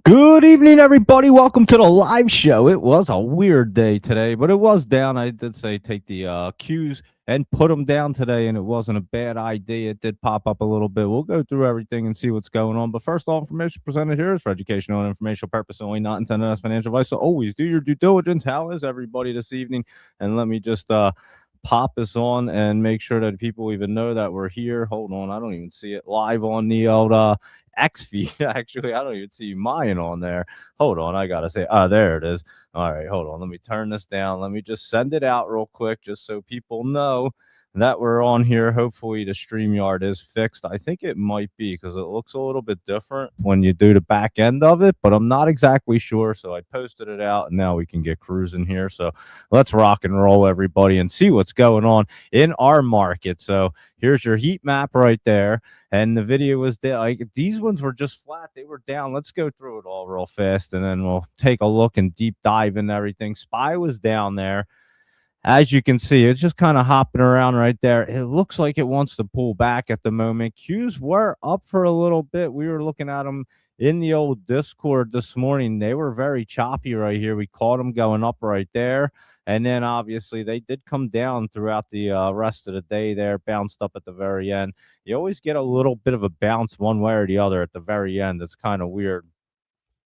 Good evening, everybody. Welcome to the live show. It was a weird day today, but it was down. I did say take the cues and put them down today, and it wasn't a bad idea. It did pop up a little bit. We'll go through everything and see what's going on. But first, all information presented here is for educational and informational purpose only, not intended as financial advice. So always do your due diligence. How is everybody this evening? And let me just pop this on and make sure that people even know that we're here. Hold on, I don't even see it live on the old X feed. Actually, I don't even see mine on there. Hold on, I gotta say, there it is. All right, hold on. Let me turn this down. Let me just send it out real quick, just so people know that we're on here. Hopefully, the StreamYard is fixed. I think it might be because it looks a little bit different when you do the back end of it, but I'm not exactly sure. So I posted it out, and now we can get cruising here. So let's rock and roll, everybody, and see what's going on in our market. So here's your heat map right there. And the video was there. Like, these ones were just flat. They were down. Let's go through it all real fast, and then we'll take a look and deep dive into everything. SPY was down there. As you can see, it's just kind of hopping around right there. It looks like it wants to pull back at the moment. Qs were up for a little bit. We were looking at them in the old Discord this morning. They were very choppy right here. We caught them going up right there. And then obviously they did come down throughout the rest of the day there, bounced up at the very end. You always get a little bit of a bounce one way or the other at the very end. It's kind of weird.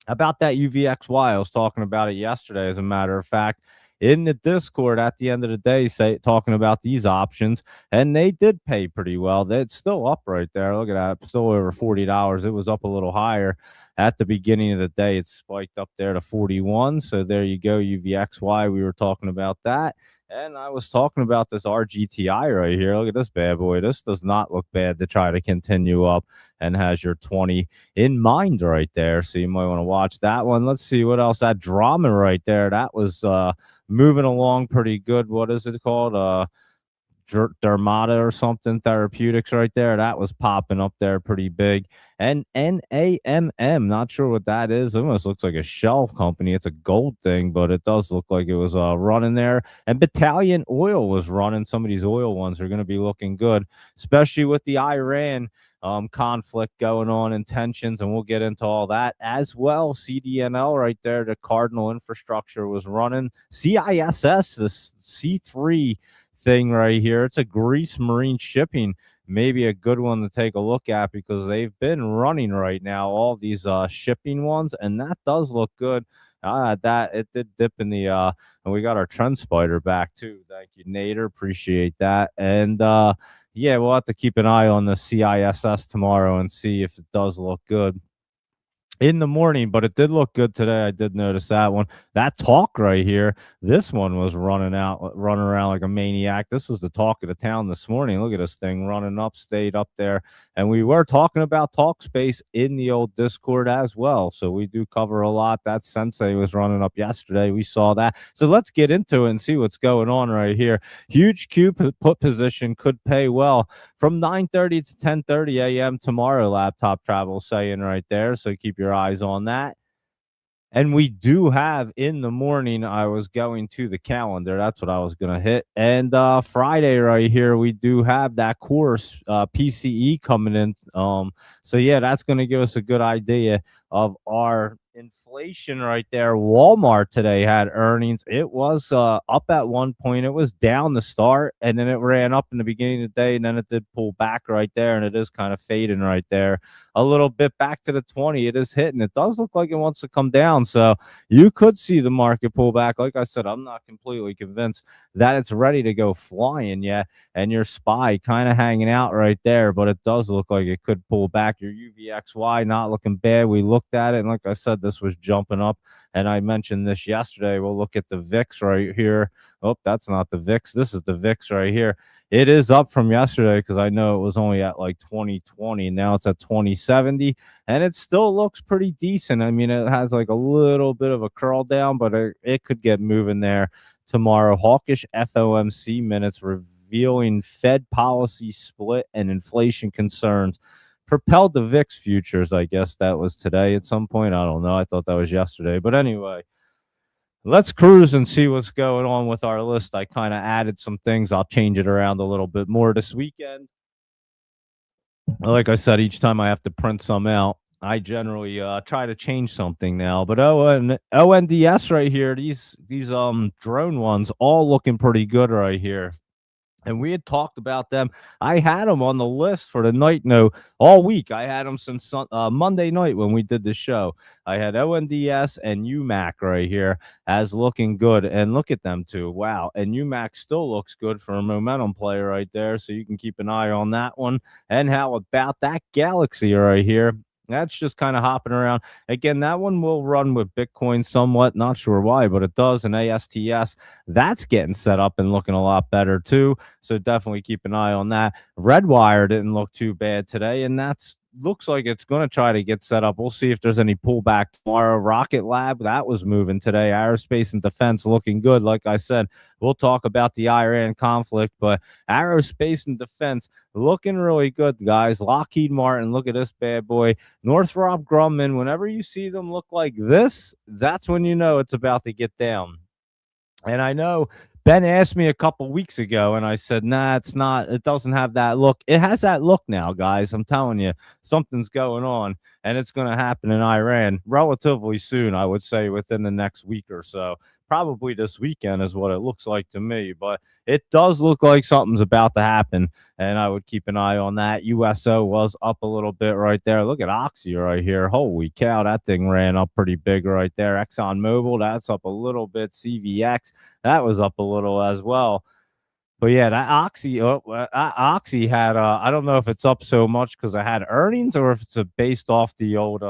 About that UVXY, I was talking about it yesterday, as a matter of fact, in the Discord at the end of the day, talking about these options, and they did pay pretty well. It's still up right there. Look at that, still over $40. It was up a little higher at the beginning of the day. It spiked up there to 41. So there you go, UVXY. We were talking about that. And I was talking about this RGTI right here. Look at this bad boy. This does not look bad to try to continue up, and has your 20 in mind right there. So you might want to watch that one. Let's see what else. That drama right there, that was moving along pretty good. What is it called? Dermata or something, therapeutics right there. That was popping up there pretty big. And NAMM, not sure what that is. It almost looks like a shell company. It's a gold thing, but it does look like it was running there. And Battalion Oil was running. Some of these oil ones are going to be looking good, especially with the Iran conflict going on and tensions, and we'll get into all that as well. CDNL right there, the Cardinal Infrastructure was running. CISS, this C3 thing right here, it's a Greece Marine Shipping, maybe a good one to take a look at, because they've been running right now, all these shipping ones, and that does look good. That it did dip in the and we got our trend spider back too. Thank you, Nader, appreciate that. And yeah, we'll have to keep an eye on the CISS tomorrow and see if it does look good in the morning, but it did look good today. I did notice that one. That talk right here, this one was running around like a maniac. This was the talk of the town this morning. Look at this thing running up, stayed up there. And we were talking about talk space in the old Discord as well. So we do cover a lot. That Sensei was running up yesterday. We saw that. So let's get into it and see what's going on right here. Huge Q put position could pay well from 9:30 to 10:30 a.m. tomorrow, Laptop Travel saying right there. So keep your eyes on that. And we do have in the morning, I was going to the calendar. That's what I was going to hit. And Friday right here, we do have that course PCE coming in. So, yeah, that's going to give us a good idea of our inflation right there. Walmart today had earnings. It was up at one point. It was down to start, and then it ran up in the beginning of the day, and then it did pull back right there, and it is kind of fading right there a little bit back to the 20. It is hitting. It does look like it wants to come down. So you could see the market pull back. Like I said, I'm not completely convinced that it's ready to go flying yet. And your SPY kind of hanging out right there, but it does look like it could pull back. Your UVXY not looking bad. We looked at it, and like I said, this was jumping up. And I mentioned this yesterday. We'll look at the VIX right here. Oh, that's not the VIX. This is the VIX right here. It is up from yesterday, because I know it was only at like 2020. Now it's at 2070, and it still looks pretty decent. I mean, it has like a little bit of a curl down, but it could get moving there tomorrow. Hawkish FOMC minutes revealing Fed policy split and inflation concerns propelled the VIX futures. I guess that was today at some point. I don't know. I thought that was yesterday. But anyway, let's cruise and see what's going on with our list. I kind of added some things. I'll change it around a little bit more this weekend. Like I said, each time I have to print some out. I generally try to change something now. But ONDS right here, these drone ones all looking pretty good right here. And we had talked about them. I had them on the list for the night no all week. I had them since Monday night when we did the show. I had ONDS and UMAC right here as looking good. And look at them two. Wow. And UMAC still looks good for a momentum play right there. So you can keep an eye on that one. And how about that Galaxy right here? That's just kind of hopping around. Again, that one will run with Bitcoin somewhat. Not sure why, but it does. And ASTS, that's getting set up and looking a lot better too. So definitely keep an eye on that. Redwire didn't look too bad today, and that's looks like it's going to try to get set up. We'll see if there's any pullback tomorrow. Rocket Lab, that was moving today. Aerospace and defense looking good. Like I said, we'll talk about the Iran conflict, but aerospace and defense looking really good, guys. Lockheed Martin, look at this bad boy. Northrop Grumman, whenever you see them look like this, that's when you know it's about to get down. And I know Ben asked me a couple weeks ago, and I said, nah, it's not. It doesn't have that look. It has that look now, guys. I'm telling you, something's going on, and it's going to happen in Iran relatively soon, I would say within the next week or so. Probably this weekend is what it looks like to me, but it does look like something's about to happen, and I would keep an eye on that. USO was up a little bit right there. Look at Oxy right here. Holy cow, that thing ran up pretty big right there. ExxonMobil, that's up a little bit. CVX, that was up a little as well. But yeah, that Oxy had I don't know if it's up so much because I had earnings or if it's based off the old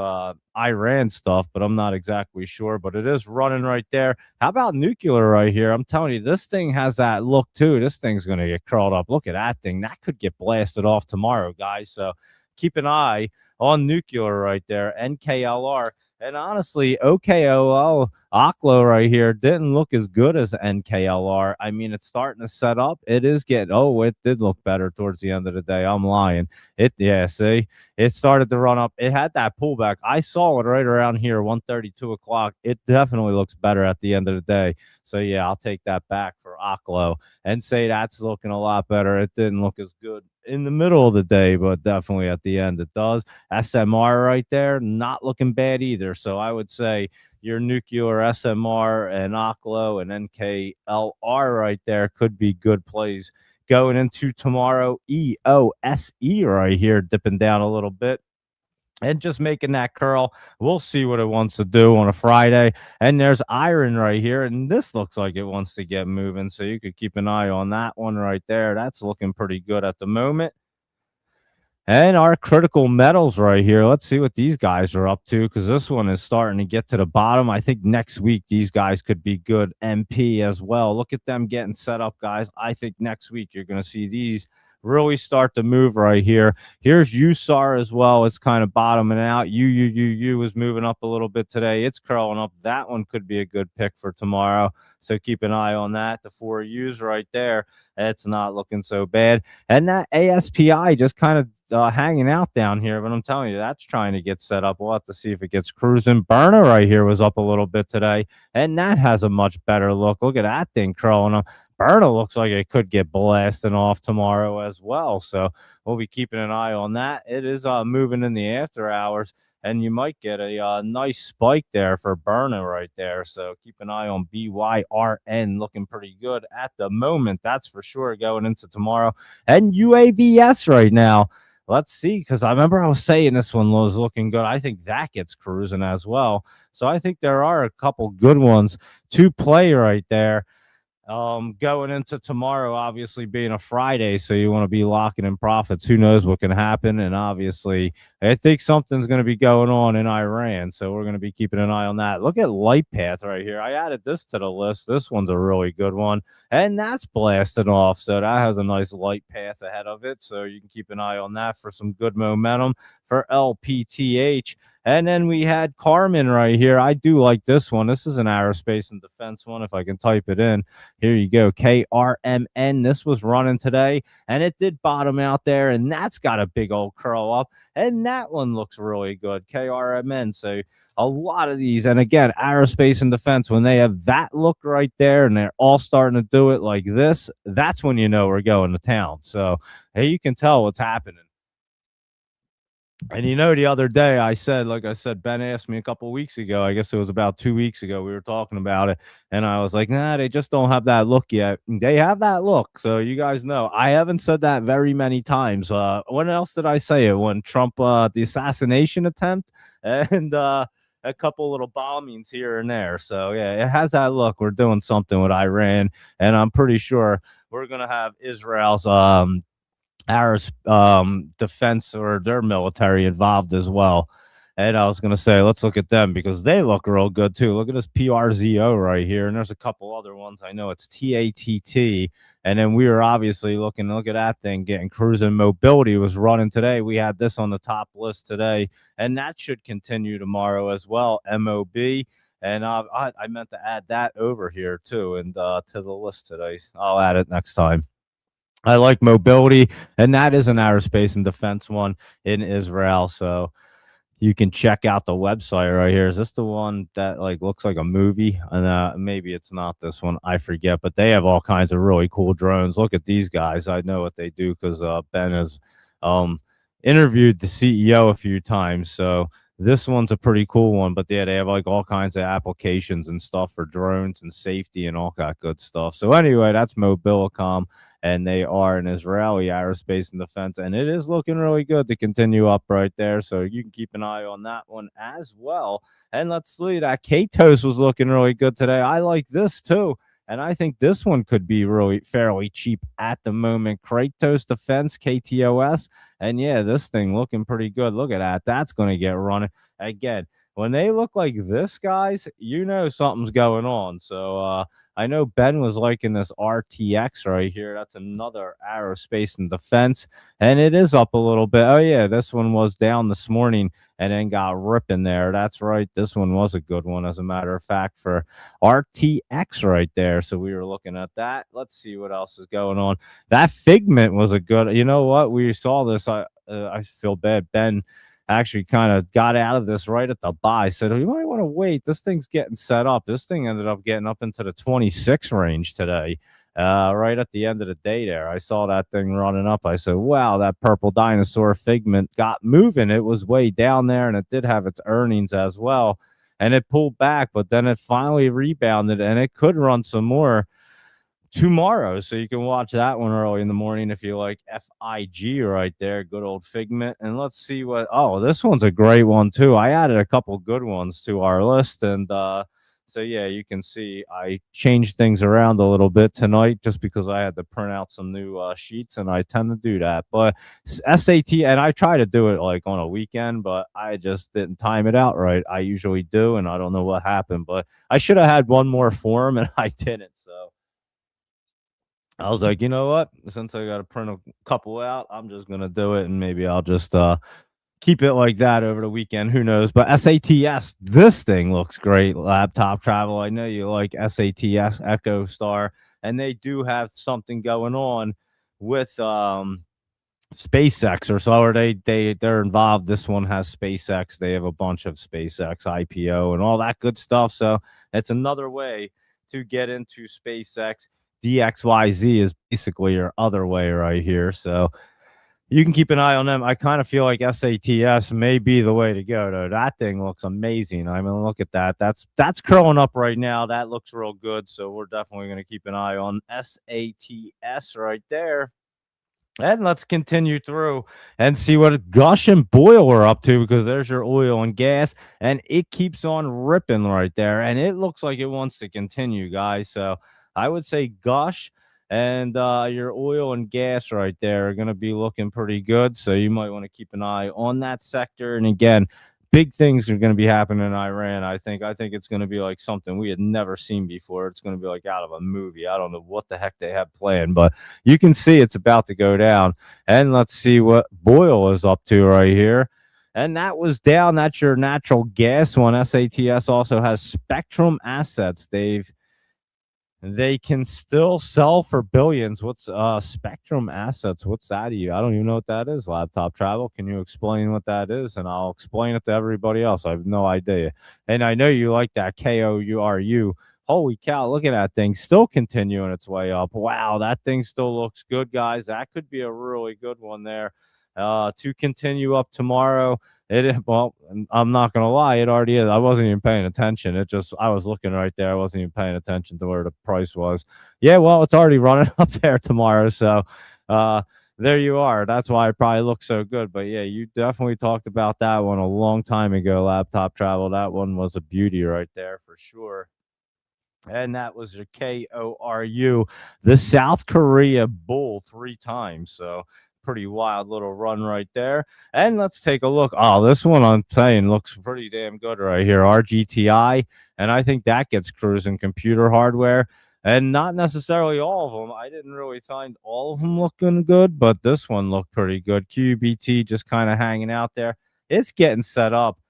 Iran stuff, but I'm not exactly sure. But it is running right there. How about nuclear right here? I'm telling you, this thing has that look too. This thing's gonna get curled up. Look at that thing. That could get blasted off tomorrow, guys. So keep an eye on nuclear right there. NKLR. And honestly, OKOL Oklo right here didn't look as good as NKLR. I mean, it's starting to set up. It is getting, oh, it did look better towards the end of the day. I'm lying. Yeah, see, it started to run up. It had that pullback. I saw it right around here, 1:32 o'clock. It definitely looks better at the end of the day. So, yeah, I'll take that back for Oklo and say that's looking a lot better. It didn't look as good in the middle of the day, but definitely at the end it does. SMR right there, not looking bad either. So I would say your nuclear SMR and Oklo and NKLR right there could be good plays going into tomorrow. EOSE right here, dipping down a little bit and just making that curl. We'll see what it wants to do on a Friday. And there's iron right here, and this looks like it wants to get moving. So you could keep an eye on that one right there. That's looking pretty good at the moment. And our critical metals right here. Let's see what these guys are up to because this one is starting to get to the bottom. I think next week these guys could be good MP as well. Look at them getting set up, guys. I think next week you're going to see these really start to move right here. Here's USAR as well. It's kind of bottoming out. U is moving up a little bit today. It's curling up. That one could be a good pick for tomorrow. So keep an eye on that. The 4Us right there. It's not looking so bad. And that ASPI just kind of hanging out down here, but I'm telling you, that's trying to get set up. We'll have to see if it gets cruising. Burner right here was up a little bit today, and that has a much better look. Look at that thing curling up. Burner looks like it could get blasting off tomorrow as well, so we'll be keeping an eye on that. It is moving in the after hours, and you might get a nice spike there for Burner right there, so keep an eye on BYRN, looking pretty good at the moment, that's for sure, going into tomorrow. And UAVS right now, let's see, because I remember I was saying this one was looking good. I think that gets cruising as well. So I think there are a couple good ones to play right there. Going into tomorrow, obviously being a Friday, so you want to be locking in profits. Who knows what can happen? And obviously, I think something's going to be going on in Iran, so we're going to be keeping an eye on that. Look at Lightpath right here. I added this to the list. This one's a really good one, and that's blasting off. So that has a nice light path ahead of it, so you can keep an eye on that for some good momentum for LPTH. And then we had Carmen right here. I do like this one. This is an aerospace and defense one. If I can type it in, here you go. KRMN. This was running today, and it did bottom out there, and that's got a big old curl up, and that one looks really good. KRMN. So a lot of these, and again, aerospace and defense, when they have that look right there, and they're all starting to do it like this, that's when you know we're going to town. So hey, you can tell what's happening. And the other day I said, like I said, Ben asked me a couple weeks ago. I guess it was about 2 weeks ago. We were talking about it, and I was like, "Nah, they just don't have that look yet." They have that look, so you guys know. I haven't said that very many times. When else did I say it? When Trump, the assassination attempt, and a couple little bombings here and there. So yeah, it has that look. We're doing something with Iran, and I'm pretty sure we're gonna have Israel's our defense or their military involved as well. And I was going to say, let's look at them because they look real good too. Look at this PRZO right here. And there's a couple other ones. I know it's TATT. And then we were obviously looking, look at that thing getting cruising mobility was running today. We had this on the top list today. And that should continue tomorrow as well. MOB. And I meant to add that over here too and to the list today. I'll add it next time. I like mobility, and that is an aerospace and defense one in Israel. So you can check out the website right here. Is this the one that like looks like a movie? And maybe it's not this one. I forget, but they have all kinds of really cool drones. Look at these guys. I know what they do because Ben has um, interviewed the CEO a few times. So this one's a pretty cool one. But yeah, they have like all kinds of applications and stuff for drones and safety and all that good stuff. So anyway, that's Mobilicom, and they are an Israeli aerospace and defense, and it is looking really good to continue up right there. So you can keep an eye on that one as well. And let's see, that Katos was looking really good today. I like this too. And I think this one could be really fairly cheap at the moment. Kratos Defense, KTOS. And yeah, this thing looking pretty good. Look at that. That's going to get running. Again, when they look like this, guys, you know something's going on. So I know Ben was liking this RTX right here. That's another aerospace and defense, and it is up a little bit. Oh yeah, this one was down this morning and then got ripping there. That's right. This one was a good one, as a matter of fact, for RTX right there. So we were looking at that. Let's see what else is going on. That Figment was a good. You know what? We saw this. I feel bad. Ben actually kind of got out of this right at the buy. Said, oh, you might want to wait. This thing's getting set up. This thing ended up getting up into the 26 range today. Right at the end of the day there. I saw that thing running up. I said, wow, that purple dinosaur Figment got moving. It was way down there, and it did have its earnings as well. And it pulled back, but then it finally rebounded, and it could run some more tomorrow. So you can watch that one early in the morning if you like FIG right there. Good old Figment. And let's see what, oh, this one's a great one too. I added a couple good ones to our list. And so, yeah, you can see I changed things around a little bit tonight just because I had to print out some new sheets, and I tend to do that. But SAT, and I try to do it like on a weekend, but I just didn't time it out right. I usually do, and I don't know what happened, but I should have had one more form, and I didn't. So I was like, you know what? Since I got to print a couple out, I'm just gonna do it, and maybe I'll just keep it like that over the weekend. Who knows? But SATS, this thing looks great. Laptop travel. I know you like SATS Echo Star, and they do have something going on with SpaceX or so, or they're involved. This one has SpaceX. They have a bunch of SpaceX IPO and all that good stuff. So it's another way to get into SpaceX. DXYZ is basically your other way right here. So you can keep an eye on them. I kind of feel like SATS may be the way to go, though. That thing looks amazing. I mean, look at that. That's curling up right now. That looks real good. So we're definitely going to keep an eye on SATS right there. And let's continue through and see what Gush and Boyle are up to, because there's your oil and gas, and it keeps on ripping right there. And it looks like it wants to continue, guys. So I would say Gush and your oil and gas right there are going to be looking pretty good. So you might want to keep an eye on that sector. And again, big things are going to be happening in Iran. I think it's going to be like something we had never seen before. It's going to be like out of a movie. I don't know what the heck they have planned, but you can see it's about to go down. And let's see what Boyle is up to right here. And that was down. That's your natural gas one. SATS also has Spectrum Assets. They can still sell for billions. What's Spectrum Assets? What's that to you? I don't even know what that is. Laptop travel. Can you explain what that is? And I'll explain it to everybody else. I have no idea. And I know you like that KOURU. Holy cow, look at that thing. Still continuing its way up. Wow, that thing still looks good, guys. That could be a really good one there. to continue up tomorrow. Well, I'm not gonna lie, it already is. I wasn't even paying attention. I was looking right there. I wasn't even paying attention to where the price was. Yeah, well, it's already running up there tomorrow. So, uh, there you are. That's why it probably looks so good. But yeah, you definitely talked about that one a long time ago. Laptop travel. That one was a beauty right there for sure. And that was your KORU, the South Korea Bull 3 times. So pretty wild little run right there. And let's take a look. Oh, this one I'm saying looks pretty damn good right here. RGTI. And I think that gets cruising computer hardware. And not necessarily all of them. I didn't really find all of them looking good, but this one looked pretty good. QBT just kind of hanging out there. It's getting set up.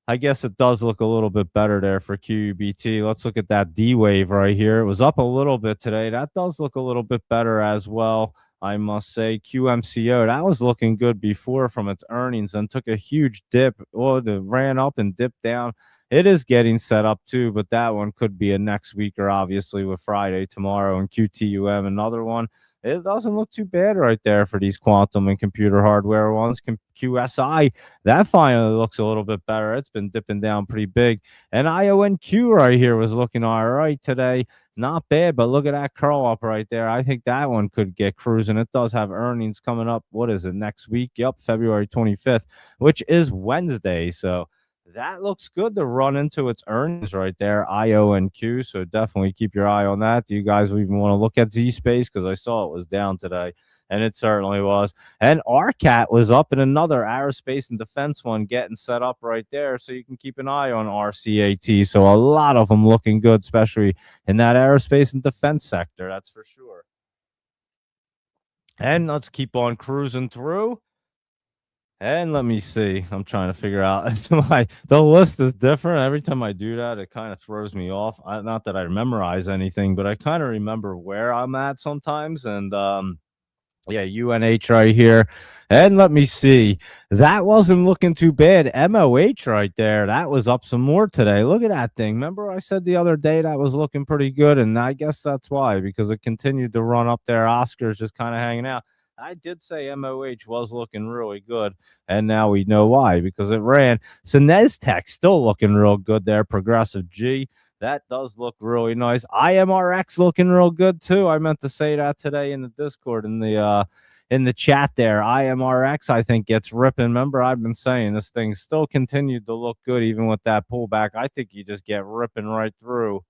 I guess it does look a little bit better there for QUBT. Let's look at that D wave right here. It was up a little bit today. That does look a little bit better as well. I must say, QMCO, that was looking good before from its earnings and took a huge dip. Oh, it ran up and dipped down. It is getting set up too, but that one could be a next weeker, obviously, with Friday tomorrow and QTUM, another one. It doesn't look too bad right there for these quantum and computer hardware ones. QSI, that finally looks a little bit better. It's been dipping down pretty big. And IONQ right here was looking all right today. Not bad, but look at that curl up right there. I think that one could get cruising. It does have earnings coming up. What is it, next week? Yep, February 25th, which is Wednesday. So that looks good to run into its earnings right there, IONQ. So definitely keep your eye on that. Do you guys even want to look at Z Space? Because I saw it was down today, and it certainly was. And RCAT was up in another aerospace and defense one getting set up right there. So you can keep an eye on RCAT. So a lot of them looking good, especially in that aerospace and defense sector. That's for sure. And let's keep on cruising through. And let me see. I'm trying to figure out the list is different. Every time I do that, it kind of throws me off. Not that I memorize anything, but I kind of remember where I'm at sometimes. And yeah, UNH right here. And let me see. That wasn't looking too bad. MOH right there. That was up some more today. Look at that thing. Remember I said the other day that was looking pretty good, and I guess that's why, because it continued to run up there. Oscar's just kind of hanging out. I did say MOH was looking really good, and now we know why, because it ran. Sinestech still looking real good there. Progressive G. That does look really nice. IMRX looking real good too. I meant to say that today in the Discord in the chat there. IMRX, I think, gets ripping. Remember, I've been saying this thing still continued to look good even with that pullback. I think you just get ripping right through.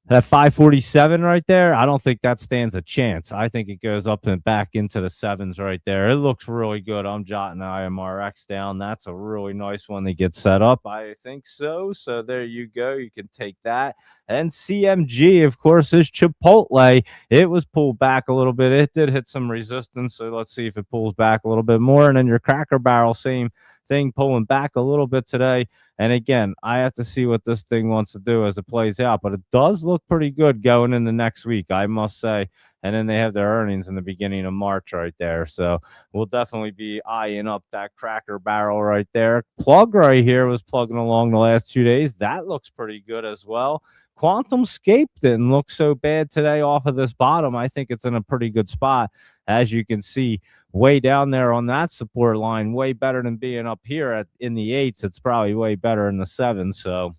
That 547 right there, I don't think that stands a chance. I think it goes up and back into the sevens right there. It looks really good. I'm jotting IMRX down. That's a really nice one to get set up. I think so. So there you go. You can take that. And CMG, of course, is Chipotle. It was pulled back a little bit. It did hit some resistance. So let's see if it pulls back a little bit more. And then your Cracker Barrel, same thing, pulling back a little bit today. And again, I have to see what this thing wants to do as it plays out, but it does look pretty good going into next week, I must say. And then they have their earnings in the beginning of March right there. So we'll definitely be eyeing up that Cracker Barrel right there. Plug right here was plugging along the last 2 days. That looks pretty good as well. QuantumScape didn't look so bad today off of this bottom. I think it's in a pretty good spot. As you can see, way down there on that support line, way better than being up here in the eights. It's probably way better in the sevens. So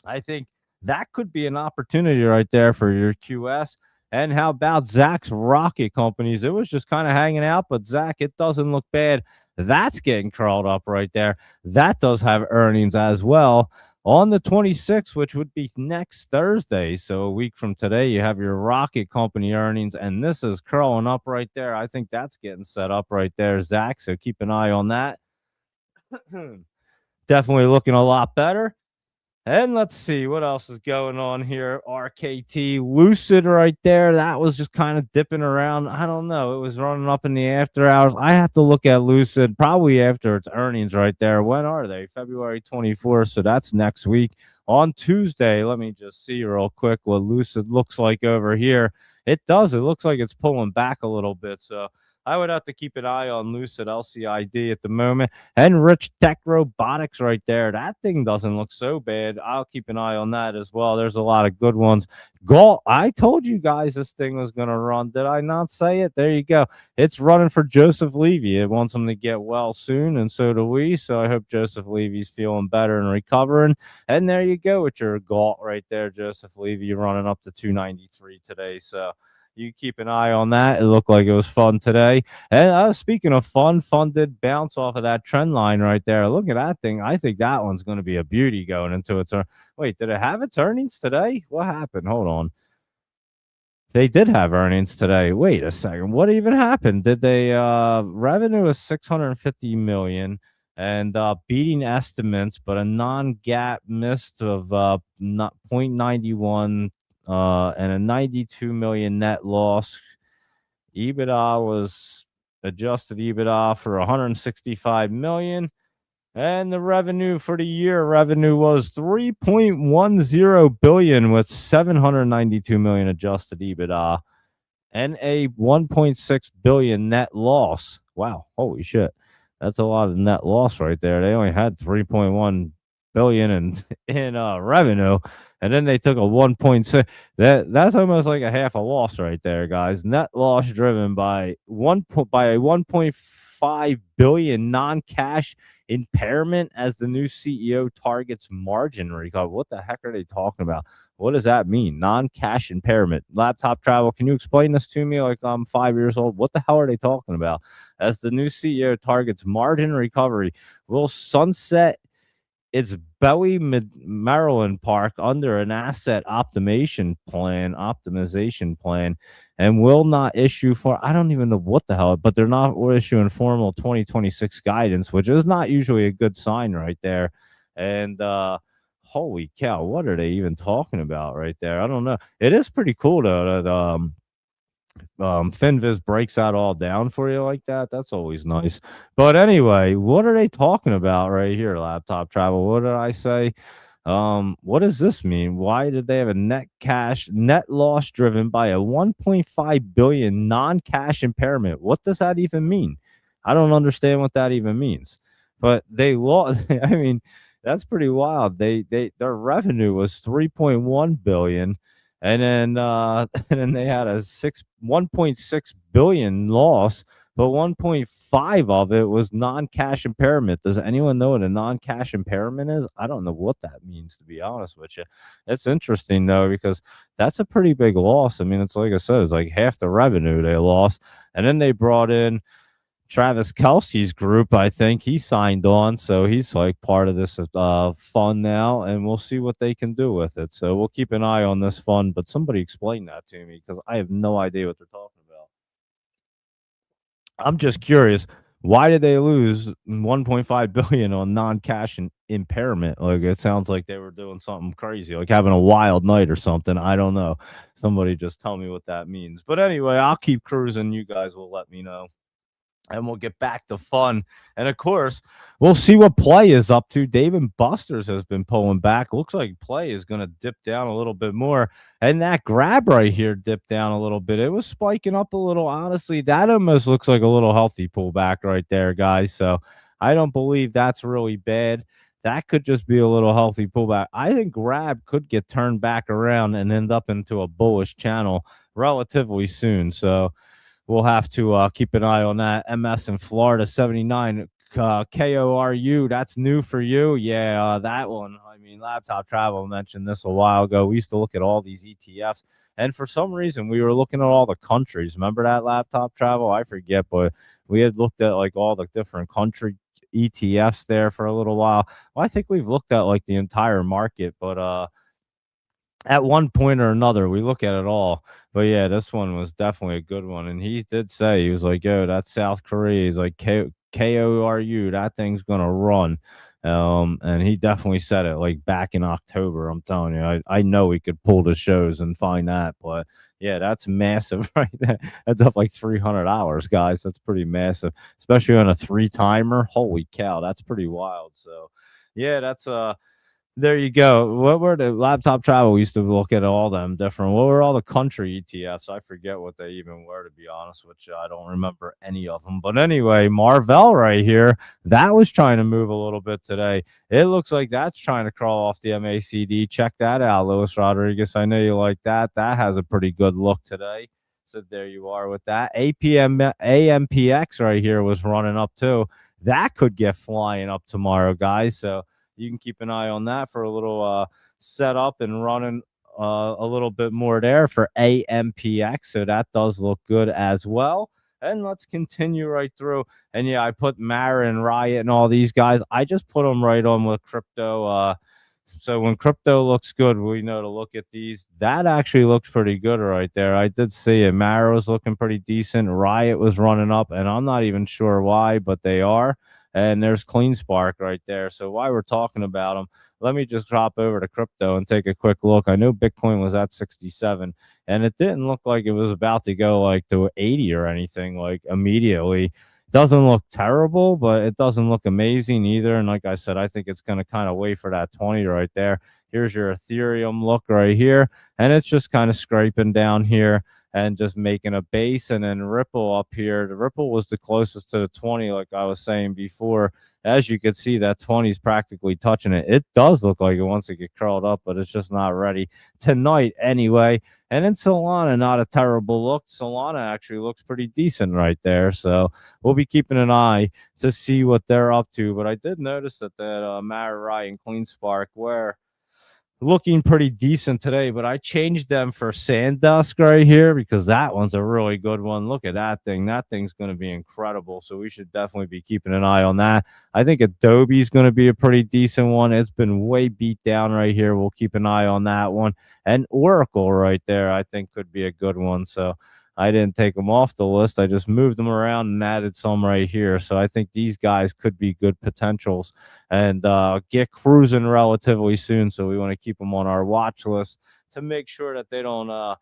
I think that could be an opportunity right there for your QS. And how about Zach's Rocket Companies? It was just kind of hanging out, but Zach, it doesn't look bad. That's getting curled up right there. That does have earnings as well on the 26th, which would be next Thursday. So a week from today, you have your Rocket Company earnings, and this is curling up right there. I think that's getting set up right there, Zach. So keep an eye on that. Definitely looking a lot better. And let's see what else is going on here. RKT Lucid right there. That was just kind of dipping around. I don't know. It was running up in the after hours. I have to look at Lucid probably after its earnings right there. When are they? February 24th. So that's next week on Tuesday. Let me just see real quick what Lucid looks like over here. It does. It looks like it's pulling back a little bit. So I would have to keep an eye on Lucid LCID at the moment. And Rich Tech Robotics right there. That thing doesn't look so bad. I'll keep an eye on that as well. There's a lot of good ones. Galt, I told you guys this thing was going to run. Did I not say it? There you go. It's running for Joseph Levy. It wants him to get well soon, and so do we. So I hope Joseph Levy's feeling better and recovering. And there you go with your Galt right there, Joseph Levy running up to 293 today. So you keep an eye on that. It looked like it was fun today. And speaking of fun, fun did bounce off of that trend line right there. Look at that thing. I think that one's going to be a beauty going into its. Wait, did it have its earnings today? What happened? Hold on. They did have earnings today. Wait a second. What even happened? Did they revenue was 650 million and beating estimates, but a non-GAAP missed of not 0.91 and a 92 million net loss. EBITDA was adjusted EBITDA for 165 million. And the revenue for the year was 3.10 billion with 792 million adjusted EBITDA and a 1.6 billion net loss. Wow, holy shit. That's a lot of net loss right there. They only had 3.1 billion in revenue, and then they took a 1.6. That's almost like a half a loss right there, guys. Net loss driven by a 1.5 billion non-cash impairment as the new CEO targets margin recovery. What the heck are they talking about? What does that mean? Non-cash impairment. Laptop travel. Can you explain this to me like I'm 5 years old? What the hell are they talking about? As the new CEO targets margin recovery, will sunset its Bowie, Maryland park under an asset optimization plan, and will not issue I don't even know what the hell, but they're not issuing formal 2026 guidance, which is not usually a good sign right there. And holy cow, what are they even talking about right there? I don't know. It is pretty cool though that Finviz breaks that all down for you like that. That's always nice. But anyway, what are they talking about right here? Laptop travel. What did I say? What does this mean? Why did they have a net loss driven by a 1.5 billion non-cash impairment? What does that even mean? I don't understand what that even means. But they lost. I mean, that's pretty wild. Their revenue was 3.1 billion, and then and then they had a 1.6 billion loss, but 1.5 of it was non-cash impairment. Does anyone know what a non-cash impairment is? I don't know what that means, to be honest with you. It's interesting though, because that's a pretty big loss. I mean, it's like I said, it's like half the revenue they lost, and then they brought in Travis Kelce's group. I think he signed on, so he's like part of this fund now, and we'll see what they can do with it. So we'll keep an eye on this fund. But somebody explain that to me, because I have no idea what they're talking about. I'm just curious. Why did they lose 1.5 billion on non-cash impairment? Like, it sounds like they were doing something crazy, like having a wild night or something. I don't know. Somebody just tell me what that means. But anyway, I'll keep cruising. You guys will let me know, and we'll get back to fun. And of course, we'll see what Play is up to. Dave and Buster's has been pulling back. Looks like Play is going to dip down a little bit more. And that grab right here dipped down a little bit. It was spiking up a little. Honestly, that almost looks like a little healthy pullback right there, guys. So I don't believe that's really bad. That could just be a little healthy pullback. I think grab could get turned back around and end up into a bullish channel relatively soon. So we'll have to keep an eye on that. MS in Florida, 79. KORU, that's new for you. Yeah, that one. I mean, Laptop Travel mentioned this a while ago. We used to look at all these ETFs, and for some reason, we were looking at all the countries. Remember that, Laptop Travel? I forget, but we had looked at like all the different country ETFs there for a little while. Well, I think we've looked at like the entire market, but at one point or another, we look at it all. But yeah, this one was definitely a good one. And he did say, he was like, yo, that's South Korea. He's like, KORU, that thing's going to run. And he definitely said it like back in October. I'm telling you, I know we could pull the shows and find that. But yeah, that's massive right there. That's up like $300, guys. That's pretty massive, especially on a 3-timer. Holy cow, that's pretty wild. So yeah, There you go. What were the laptop travel? We used to look at all them different. What were all the country ETFs? I forget what they even were, to be honest with you. I don't remember any of them. But anyway, Marvell right here, that was trying to move a little bit today. It looks like that's trying to crawl off the MACD. Check that out, Luis Rodriguez. I know you like that. That has a pretty good look today. So there you are with that. AMPX right here was running up too. That could get flying up tomorrow, guys. So you can keep an eye on that for a little setup and running a little bit more there for AMPX. So that does look good as well. And let's continue right through. And yeah, I put Mara and Riot and all these guys. I just put them right on with crypto. So when crypto looks good, we know to look at these. That actually looks pretty good right there. I did see it. Mara was looking pretty decent. Riot was running up, and I'm not even sure why, but they are. And there's Clean Spark right there. So while we're talking about them, let me just drop over to crypto and take a quick look. I know Bitcoin was at 67, and it didn't look like it was about to go like to 80 or anything like immediately. Doesn't look terrible, but it doesn't look amazing either. And like I said, I think it's going to kind of wait for that 20 right there. Here's your Ethereum look right here. And it's just kind of scraping down here and just making a base. And then Ripple up here. The Ripple was the closest to the 20, like I was saying before. As you can see, that 20 is practically touching it. It does look like it wants to get curled up, but it's just not ready tonight anyway. And in Solana, not a terrible look. Solana actually looks pretty decent right there. So we'll be keeping an eye to see what they're up to. But I did notice that Marai and Clean Spark were looking pretty decent today, but I changed them for Sandusk right here because that one's a really good one. Look at that thing. That thing's going to be incredible. So we should definitely be keeping an eye on that. I think Adobe's going to be a pretty decent one. It's been way beat down right here. We'll keep an eye on that one. And Oracle right there, I think could be a good one. So I didn't take them off the list. I just moved them around and added some right here. So I think these guys could be good potentials and get cruising relatively soon. So we want to keep them on our watch list to make sure that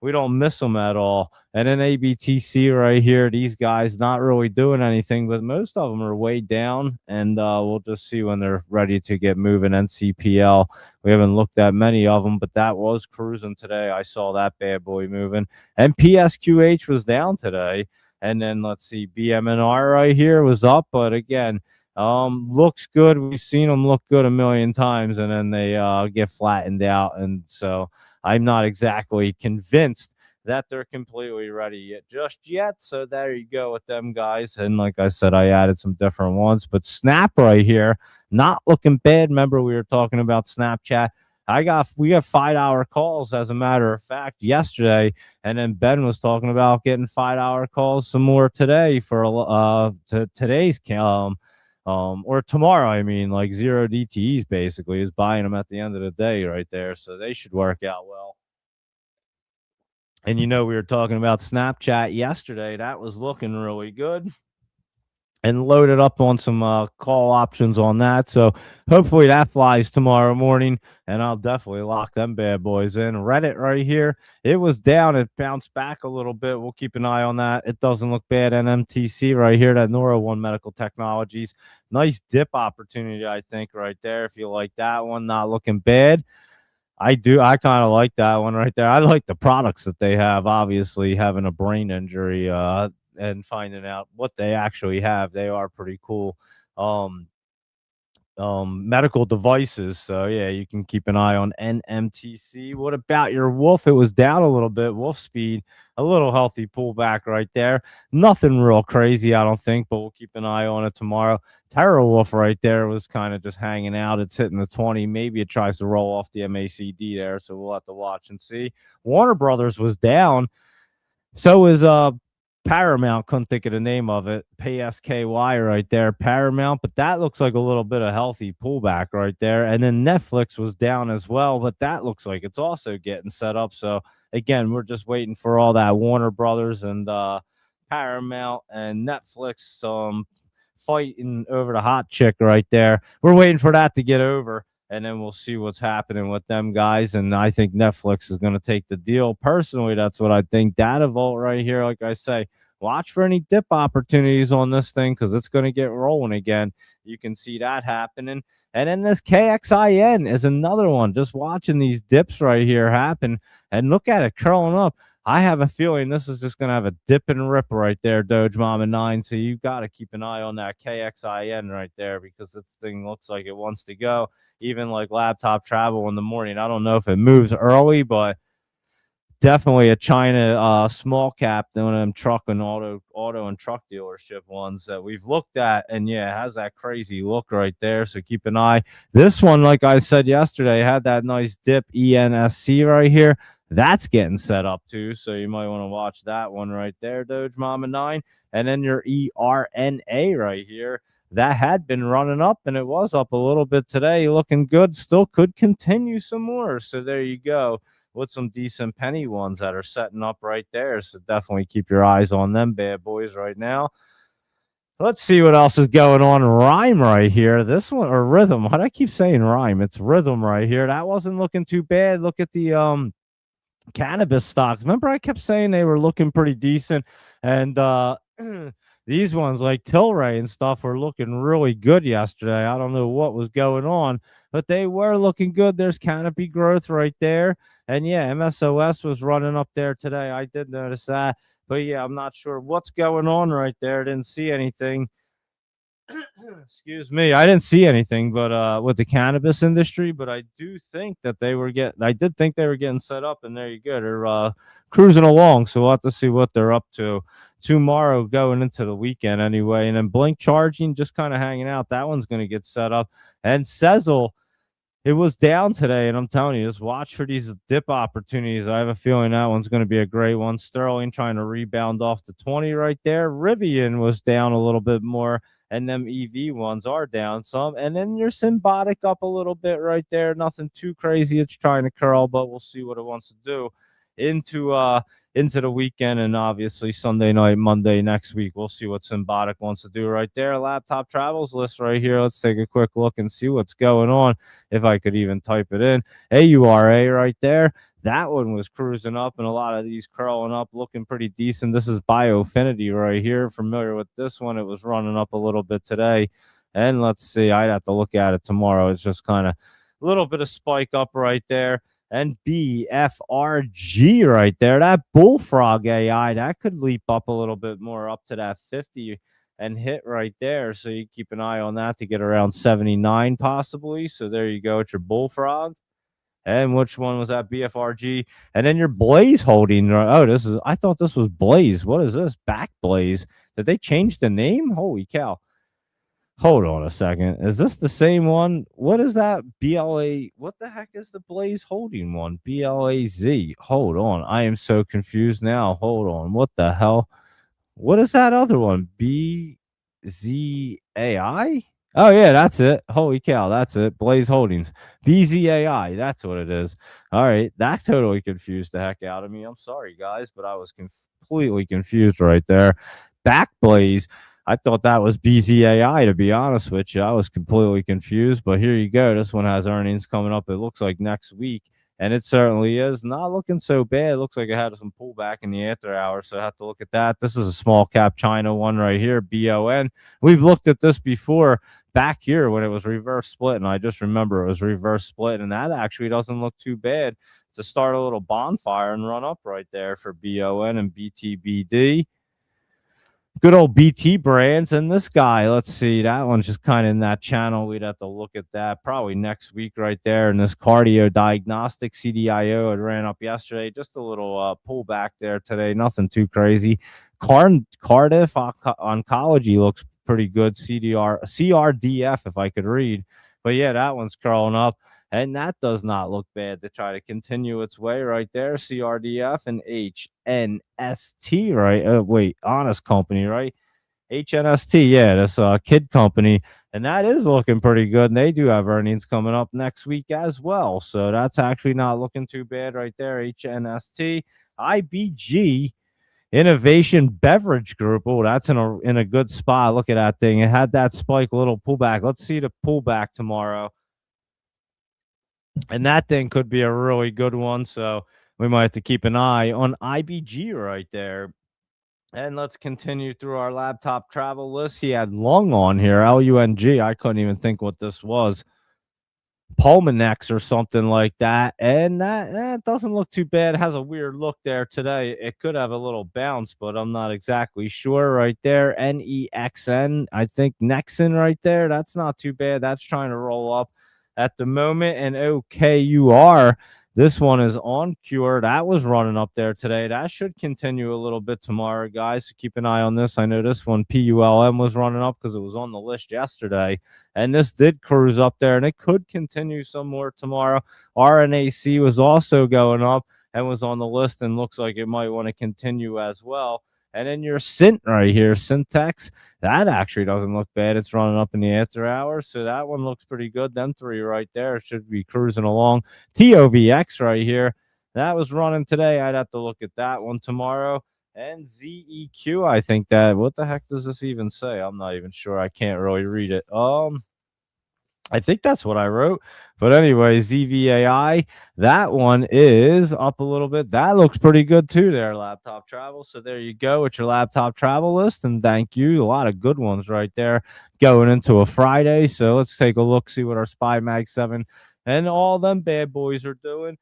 we don't miss them at all. And then ABTC right here, these guys not really doing anything, but most of them are way down. And we'll just see when they're ready to get moving. NCPL, we haven't looked at many of them, but that was cruising today. I saw that bad boy moving. And PSQH was down today. And then let's see, BMNR right here was up, but again, looks good. We've seen them look good a million times, and then they get flattened out. And so I'm not exactly convinced that they're completely ready just yet. So there you go with them guys. And like I said, I added some different ones, but Snap right here, not looking bad. Remember, we were talking about Snapchat. We got 5-hour calls, as a matter of fact, yesterday, and then Ben was talking about getting 5-hour calls some more today for today's or tomorrow. I mean, like 0 DTEs basically is buying them at the end of the day right there, so they should work out well. And we were talking about Snapchat yesterday. That was looking really good. And loaded up on some call options on that. So hopefully that flies tomorrow morning, and I'll definitely lock them bad boys in. Reddit right here, it was down. It bounced back a little bit. We'll keep an eye on that. It doesn't look bad. NMTC right here, that Nora One Medical Technologies. Nice dip opportunity, I think, right there. If you like that one, not looking bad. I do. I kind of like that one right there. I like the products that they have. Obviously, having a brain injury and finding out what they actually have, they are pretty cool. Medical devices. So yeah, you can keep an eye on NMTC. What about your Wolf? It was down a little bit. Wolf speed, a little healthy pullback right there. Nothing real crazy, I don't think, but we'll keep an eye on it tomorrow. Terra Wolf right there was kind of just hanging out. It's hitting the 20. Maybe it tries to roll off the MACD there, so we'll have to watch and see. Warner Brothers was down. So is Paramount. Couldn't think of the name of it. PSKY right there, Paramount. But that looks like a little bit of healthy pullback right there. And then Netflix was down as well, but that looks like it's also getting set up. So again, we're just waiting for all that Warner Brothers and Paramount and Netflix fighting over the hot chick right there. We're waiting for that to get over. and then we'll see what's happening with them guys. And I think Netflix is going to take the deal. Personally, that's what I think. Data Vault right here, like I say, watch for any dip opportunities on this thing because it's going to get rolling again. You can see that happening. And then this KXIN is another one. Just watching these dips right here happen and look at it curling up. I have a feeling this is just going to have a dip and rip right there, Doge Mama 9. So you got to keep an eye on that KXIN right there because this thing looks like it wants to go. Even like laptop travel in the morning. I don't know if it moves early, but definitely a China small cap, one of them truck and auto and truck dealership ones that we've looked at, and yeah, it has that crazy look right there. So keep an eye. This one, like I said yesterday, had that nice dip ENSC right here. That's getting set up too, so you might want to watch that one right there, Doge Mama 9. And then your ERNA right here. That had been running up and it was up a little bit today, looking good. Still could continue some more. So there you go with some decent penny ones that are setting up right there. So definitely keep your eyes on them bad boys right now. Let's see what else is going on. Rhyme right here. This one, or rhythm. Why do I keep saying rhyme? It's rhythm right here. That wasn't looking too bad. Look at the cannabis stocks. Remember, I kept saying they were looking pretty decent, and these ones like Tilray and stuff were looking really good yesterday. I don't know what was going on, but they were looking good. There's canopy growth right there, and yeah, MSOS was running up there today. I did notice that, but yeah, I'm not sure what's going on right there. Didn't see anything. Excuse me, I didn't see anything, but with the cannabis industry, but I do think that I did think they were getting set up, and there you go, they're cruising along. So we'll have to see what they're up to tomorrow, going into the weekend anyway. And then Blink Charging just kind of hanging out. That one's going to get set up, and Sezzle. It was down today, and I'm telling you, just watch for these dip opportunities. I have a feeling that one's going to be a great one. Sterling trying to rebound off the 20 right there. Rivian was down a little bit more, and them EV ones are down some. And then your Symbiotic up a little bit right there. Nothing too crazy. It's trying to curl, but we'll see what it wants to do into the weekend, and obviously Sunday night, Monday next week. We'll see what Symbiotic wants to do right there. Laptop travels list right here. Let's take a quick look and see what's going on. If I could even type it in. AURA right there. That one was cruising up, and a lot of these curling up, looking pretty decent. This is Biofinity right here. Familiar with this one? It was running up a little bit today. And let's see, I'd have to look at it tomorrow. It's just kind of a little bit of spike up right there. And BFRG right there. That Bullfrog AI, that could leap up a little bit more up to that 50 and hit right there. So you keep an eye on that to get around 79 possibly. So there you go. It's your Bullfrog. And which one was that? BFRG. And then your Blaze holding. Oh, I thought this was Blaze. What is this? Back Blaze. Did they change the name? Holy cow. Hold on a second. Is this the same one? What is that? BLA. What the heck is the Blaze holding one? BLAZ. Hold on. I am so confused now. Hold on. What the hell? What is that other one? BZAI? Oh, yeah, that's it. Holy cow, that's it. Blaze Holdings. BZAI. That's what it is. All right. That totally confused the heck out of me. I'm sorry, guys, but I was completely confused right there. Backblaze. I thought that was BZAI, to be honest with you. I was completely confused, but here you go. This one has earnings coming up, it looks like next week. And it certainly is not looking so bad. It looks like it had some pullback in the after hours, so I have to look at that. This is a small cap China one right here, BON. We've looked at this before back here when it was reverse split, and I just remember it was reverse split, and that actually doesn't look too bad to start a little bonfire and run up right there for BON and BTBD. Good old BT brands. And this guy, let's see, that one's just kind of in that channel. We'd have to look at that probably next week right there. And this cardio diagnostic CDIO, it ran up yesterday. Just a little pullback there today. Nothing too crazy. Cardiff Oncology looks pretty good. CRDF, if I could read. But yeah, that one's curling up. And that does not look bad to try to continue its way right there. CRDF and HNST, right? Wait, Honest Company, right? HNST, yeah, that's a kid company. And that is looking pretty good. And they do have earnings coming up next week as well. So that's actually not looking too bad right there. HNST, IBG, Innovation Beverage Group. Oh, that's in a good spot. Look at that thing. It had that spike, little pullback. Let's see the pullback tomorrow. and that thing could be a really good one. So we might have to keep an eye on IBG right there. And let's continue through our laptop travel list. He had Lung on here, LUNG. I couldn't even think what this was. Pulmonex or something like that. And that doesn't look too bad. It has a weird look there today. It could have a little bounce, but I'm not exactly sure right there. NEXN, I think Nexon right there. That's not too bad. That's trying to roll up at the moment. And OKUR, this one is on cure. That was running up there today. That should continue a little bit tomorrow, guys. So keep an eye on this. I know this one, PULM, was running up because it was on the list yesterday. And this did cruise up there, and it could continue some more tomorrow. RNAC was also going up and was on the list, and looks like it might want to continue as well. And then your Sint right here, Syntax, that actually doesn't look bad. It's running up in the after hours, so that one looks pretty good. Them three right there should be cruising along. TOVX right here, that was running today. I'd have to look at that one tomorrow. And ZEQ, I think that, what the heck does this even say? I'm not even sure. I can't really read it. I think that's what I wrote. But anyway, ZVAI, that one is up a little bit. That looks pretty good too there, laptop travel. So there you go with your laptop travel list. And thank you. A lot of good ones right there going into a Friday. So let's take a look, see what our Spy Mag 7 and all them bad boys are doing.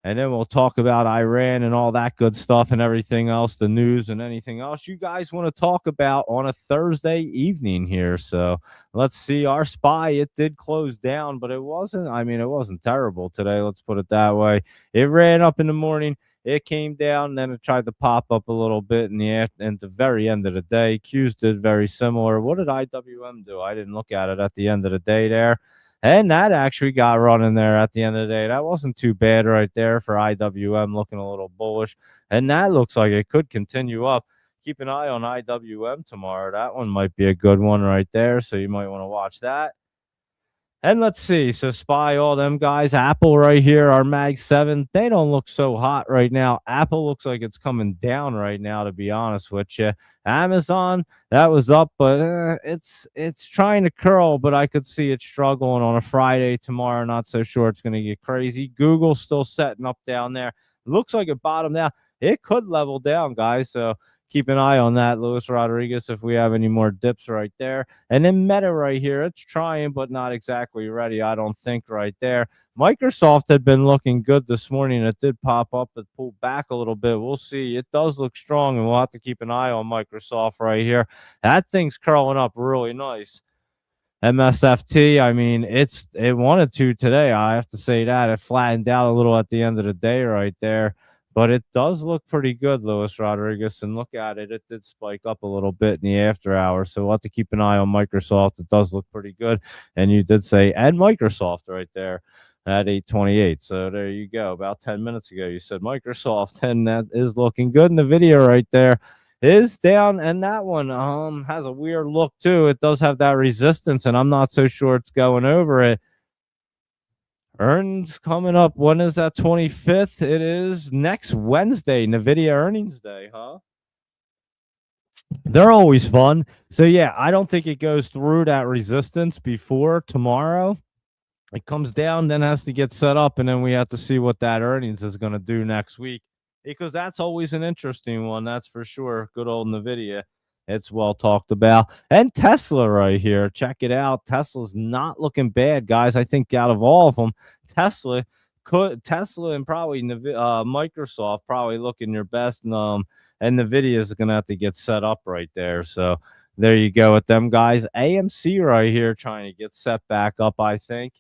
And then we'll talk about Iran and all that good stuff and everything else, the news and anything else you guys want to talk about on a Thursday evening here. So let's see. Our SPY, it did close down, but it wasn't, I mean, it wasn't terrible today. Let's put it that way. It ran up in the morning. It came down, and then it tried to pop up a little bit in the at the very end of the day. Q's did very similar. What did IWM do? I didn't look at it at the end of the day there. And that actually got running there at the end of the day. That wasn't too bad right there for IWM, looking a little bullish. And that looks like it could continue up. Keep an eye on IWM tomorrow. That one might be a good one right there. So you might want to watch that. And let's see. So Spy, all them guys. Apple right here, our Mag 7. They don't look so hot right now. Apple looks like it's coming down right now, to be honest with you. Amazon, that was up, but it's trying to curl, but I could see it struggling on a Friday tomorrow. Not so sure it's going to get crazy. Google still setting up down there. Looks like it bottomed out. It could level down, guys. So keep an eye on that, Luis Rodriguez, if we have any more dips right there. And then Meta right here, it's trying, but not exactly ready, I don't think, right there. Microsoft had been looking good this morning. It did pop up, but pulled back a little bit. We'll see. It does look strong, and we'll have to keep an eye on Microsoft right here. That thing's curling up really nice. MSFT, I mean, it wanted to today. I have to say that. It flattened out a little at the end of the day right there. But it does look pretty good, Luis Rodriguez. And look at it. It did spike up a little bit in the after hours. So we'll have to keep an eye on Microsoft. It does look pretty good. And you did say, and Microsoft right there at 828. So there you go. About 10 minutes ago, you said Microsoft. And that is looking good in the video right there. Is down, and that one has a weird look too. It does have that resistance, and I'm not so sure it's going over it. Earnings coming up. When is that? 25th. It is next Wednesday, NVIDIA earnings day, huh? They're always fun. So yeah, I don't think it goes through that resistance before tomorrow. It comes down, then has to get set up, and then we have to see what that earnings is going to do next week, because that's always an interesting one. That's for sure. Good old NVIDIA. It's well talked about. And Tesla right here. Check it out. Tesla's not looking bad, guys. I think out of all of them, Tesla and probably Microsoft probably looking your best. And NVIDIA is going to have to get set up right there. So there you go with them guys. AMC right here trying to get set back up, I think.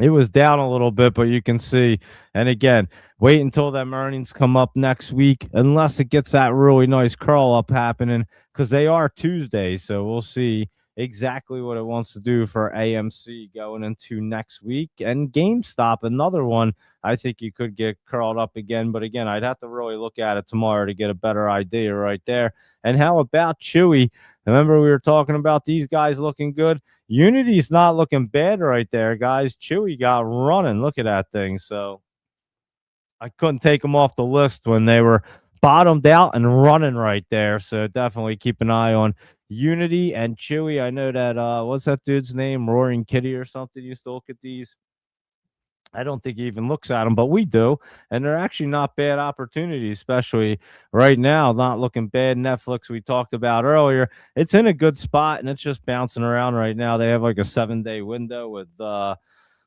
It was down a little bit, but you can see. And again, wait until them earnings come up next week, unless it gets that really nice curl up happening, because they are Tuesdays. So we'll see exactly what it wants to do for AMC going into next week. And GameStop, another one, I think you could get curled up again. But again, I'd have to really look at it tomorrow to get a better idea right there. And how about Chewy? Remember, we were talking about these guys looking good. Unity's not looking bad right there, guys. Chewy got running. Look at that thing. So I couldn't take them off the list when they were bottomed out and running right there. So definitely keep an eye on Unity and Chewy. I know that what's that dude's name? Roaring Kitty or something used to look at these. I don't think he even looks at them, but we do. And they're actually not bad opportunities, especially right now. Not looking bad. Netflix, we talked about earlier. It's in a good spot and it's just bouncing around right now. They have like a 7 day window with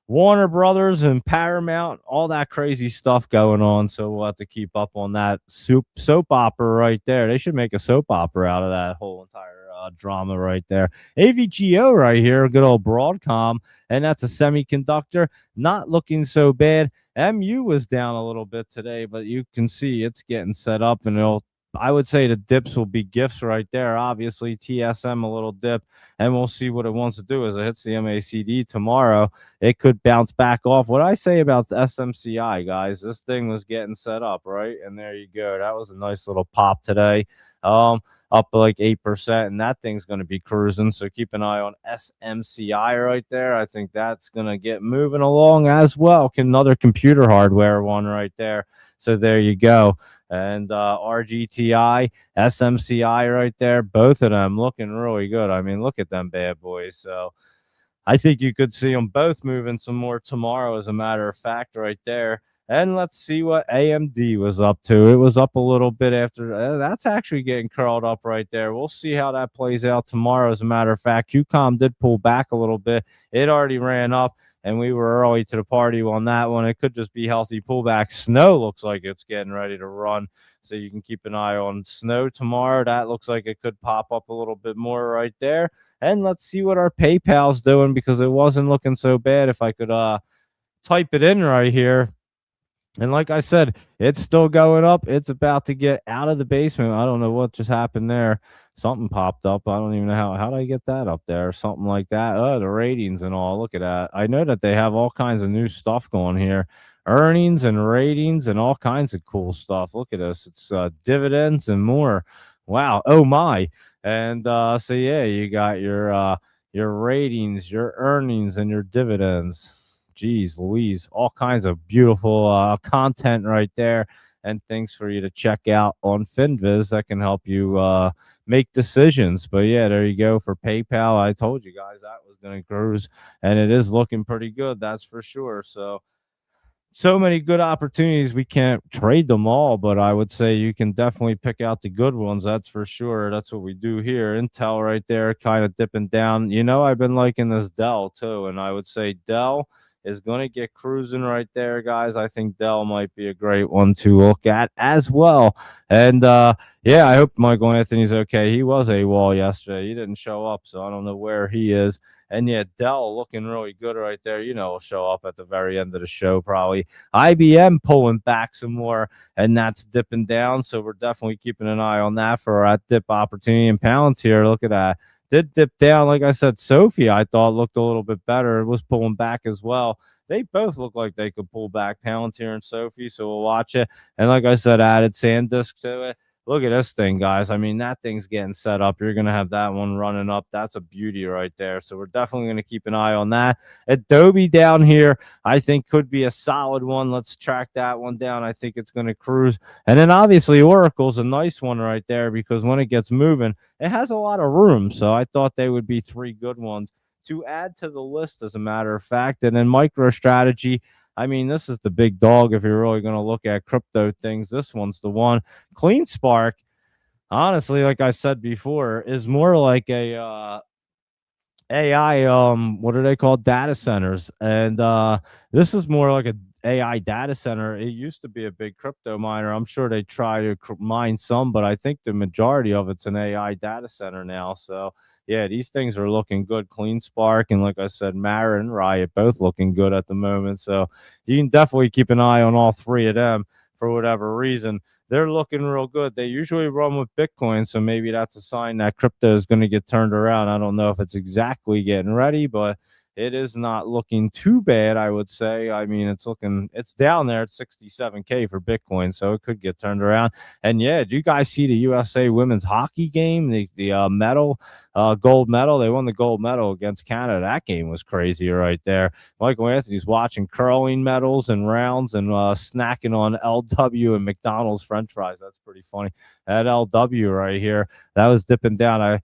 Warner Brothers and Paramount, all that crazy stuff going on. So we'll have to keep up on that soap opera right there. They should make a soap opera out of that whole entire drama right there. AVGO right here, good old Broadcom, and that's a semiconductor. Not looking so bad. MU was down a little bit today, but you can see it's getting set up, and it'll. I would say the dips will be gifts right there. Obviously, TSM a little dip, and we'll see what it wants to do as it hits the MACD tomorrow. It could bounce back off. What I say about the SMCI, guys, this thing was getting set up, right? And there you go. That was a nice little pop today. Up like 8%, and that thing's going to be cruising. So keep an eye on SMCI right there. I think that's going to get moving along as well. Another computer hardware one right there. So there you go. And RGTI, SMCI right there. Both of them looking really good. I mean, look at them bad boys. So I think you could see them both moving some more tomorrow, as a matter of fact, right there. And let's see what AMD was up to. It was up a little bit after. That's actually getting curled up right there. We'll see how that plays out tomorrow. As a matter of fact, QCOM did pull back a little bit. It already ran up, and we were early to the party on that one. It could just be healthy pullback. Snow looks like it's getting ready to run, so you can keep an eye on snow tomorrow. That looks like it could pop up a little bit more right there. And let's see what our PayPal's doing, because it wasn't looking so bad. If I could type it in right here. And like I said, it's still going up. It's about to get out of the basement. I don't know what just happened there. Something popped up. I don't even know how did I get that up there? Something like that. Oh, the ratings and all. Look at that. I know that they have all kinds of new stuff going here. Earnings and ratings and all kinds of cool stuff. Look at this. It's dividends and more. Wow. Oh my. And so yeah, you got your ratings, your earnings, and your dividends. Geez Louise, all kinds of beautiful content right there, and things for you to check out on FinViz that can help you make decisions. But yeah, there you go for PayPal. I told you guys that was going to cruise, and it is looking pretty good, that's for sure. So many good opportunities. We can't trade them all, but I would say you can definitely pick out the good ones. That's for sure. That's what we do here. Intel right there, kind of dipping down. I've been liking this Dell too, and I would say Dell is going to get cruising right there, guys. I think Dell might be a great one to look at as well. And yeah, I hope Michael Anthony's okay. He was AWOL yesterday. He didn't show up, so I don't know where he is. And yeah, Dell looking really good right there. Will show up at the very end of the show probably. IBM pulling back some more, and that's dipping down. So we're definitely keeping an eye on that for our dip opportunity. And Palantir, look at that. Did dip down. Like I said, Sophie, I thought looked a little bit better. It was pulling back as well. They both look like they could pull back, Palantir and Sophie. So we'll watch it. And like I said, added SanDisk to it. Look at this thing, guys. I mean, that thing's getting set up. You're going to have that one running up. That's a beauty right there. So we're definitely going to keep an eye on that. Adobe down here, I think could be a solid one. Let's track that one down. I think it's going to cruise. And then obviously Oracle's a nice one right there, because when it gets moving, it has a lot of room. So I thought they would be three good ones to add to the list, as a matter of fact. And then MicroStrategy, I mean, this is the big dog if you're really going to look at crypto things. This one's the one. CleanSpark, honestly, like I said before, is more like a AI, what are they called? Data centers. And this is more like a AI data center. It used to be a big crypto miner. I'm sure they try to mine some, but I think the majority of it's an AI data center now. So yeah, these things are looking good. CleanSpark and, like I said, Mara and Riot both looking good at the moment. So you can definitely keep an eye on all three of them for whatever reason. They're looking real good. They usually run with Bitcoin, so maybe that's a sign that crypto is going to get turned around. I don't know if it's exactly getting ready, but it is not looking too bad, I would say. I mean, it's down there at 67K for Bitcoin, so it could get turned around. And yeah, do you guys see the USA women's hockey game? The medal, gold medal. They won the gold medal against Canada. That game was crazy right there. Michael Anthony's watching curling medals and rounds and snacking on LW and McDonald's French fries. That's pretty funny. That LW right here, that was dipping down.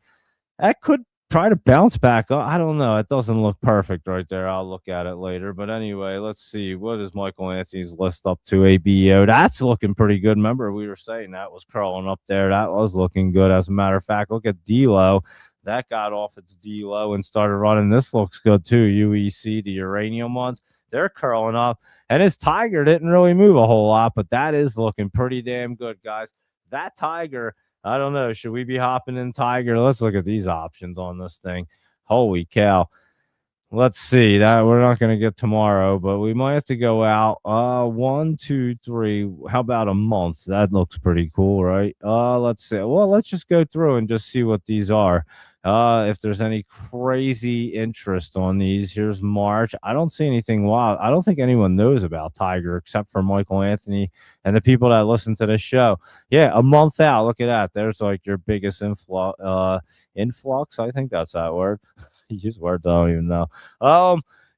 That could try to bounce back. I don't know. It doesn't look perfect right there. I'll look at it later. But anyway, let's see. What is Michael Anthony's list up to? ABO. That's looking pretty good. Remember, we were saying that was curling up there. That was looking good. As a matter of fact, look at D-Lo. That got off its D-Lo and started running. This looks good too. UEC, the uranium ones, they're curling up. And his Tiger didn't really move a whole lot, but that is looking pretty damn good, guys. That Tiger, I don't know. Should we be hopping in Tiger? Let's look at these options on this thing. Holy cow. Let's see. That we're not going to get tomorrow, but we might have to go out. 1, 2, 3. How about a month? That looks pretty cool, right? Let's see. Well, let's just go through and just see what these are. If there's any crazy interest on these, here's March. I don't see anything wild. I don't think anyone knows about Tiger except for Michael Anthony and the people that listen to this show. Yeah, a month out. Look at that. There's like your biggest influx. I think that's that word. Use words I don't even know.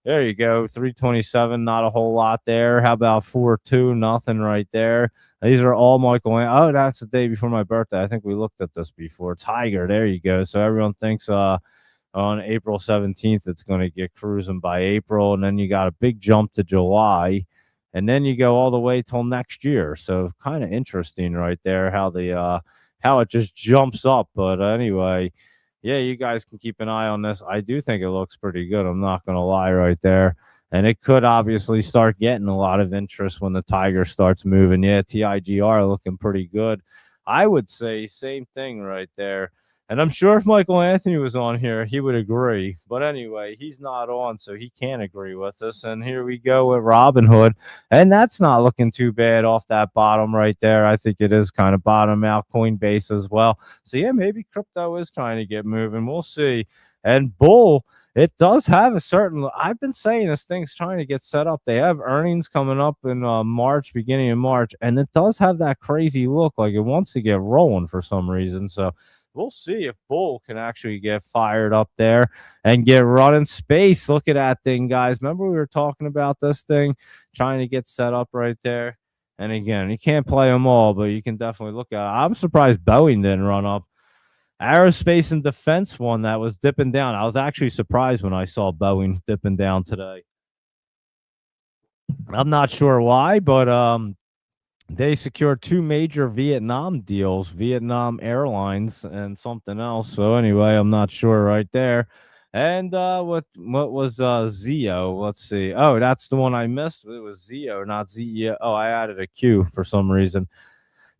There you go. 327, not a whole lot there. How about 4-2? Nothing right there. These are all Michael. Oh, that's the day before my birthday. I think we looked at this before. Tiger. There you go. So everyone thinks on April 17th it's going to get cruising by April, and then you got a big jump to July, and then you go all the way till next year. So kind of interesting right there how the how it just jumps up. But anyway, yeah, you guys can keep an eye on this. I do think it looks pretty good. I'm not going to lie right there. And it could obviously start getting a lot of interest when the Tiger starts moving. Yeah, TIGR looking pretty good. I would say same thing right there. And I'm sure if Michael Anthony was on here, he would agree. But anyway, he's not on, so he can't agree with us. And here we go with Robinhood. And that's not looking too bad off that bottom right there. I think it is kind of bottom out. Coinbase as well. So, yeah, maybe crypto is trying to get moving. We'll see. And Bull, it does have a certain. I've been saying this thing's trying to get set up. They have earnings coming up in March, beginning of March, and it does have that crazy look like it wants to get rolling for some reason. So we'll see if Bull can actually get fired up there and get running space. Look at that thing, guys. Remember we were talking about this thing trying to get set up right there. And again, you can't play them all, but you can definitely look at it. I'm surprised Boeing didn't run up. Aerospace and defense one that was dipping down. I was actually surprised when I saw Boeing dipping down today. I'm not sure why, but they secured 2 major Vietnam deals, Vietnam Airlines and something else. So anyway, I'm not sure right there. And what was Zio? Let's see. Oh, that's the one I missed. It was Zio, not Zio. Oh, I added a Q for some reason.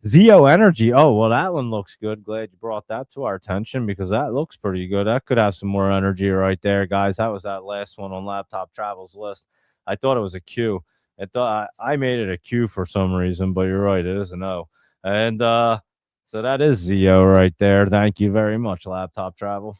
Zio Energy. Oh, well, that one looks good. Glad you brought that to our attention because that looks pretty good. That could have some more energy right there, guys. That was that last one on Laptop Travel's list. I thought it was a Q. I made it a Q for some reason, but you're right. It is an O. And so that is Zio right there. Thank you very much, Laptop Travel.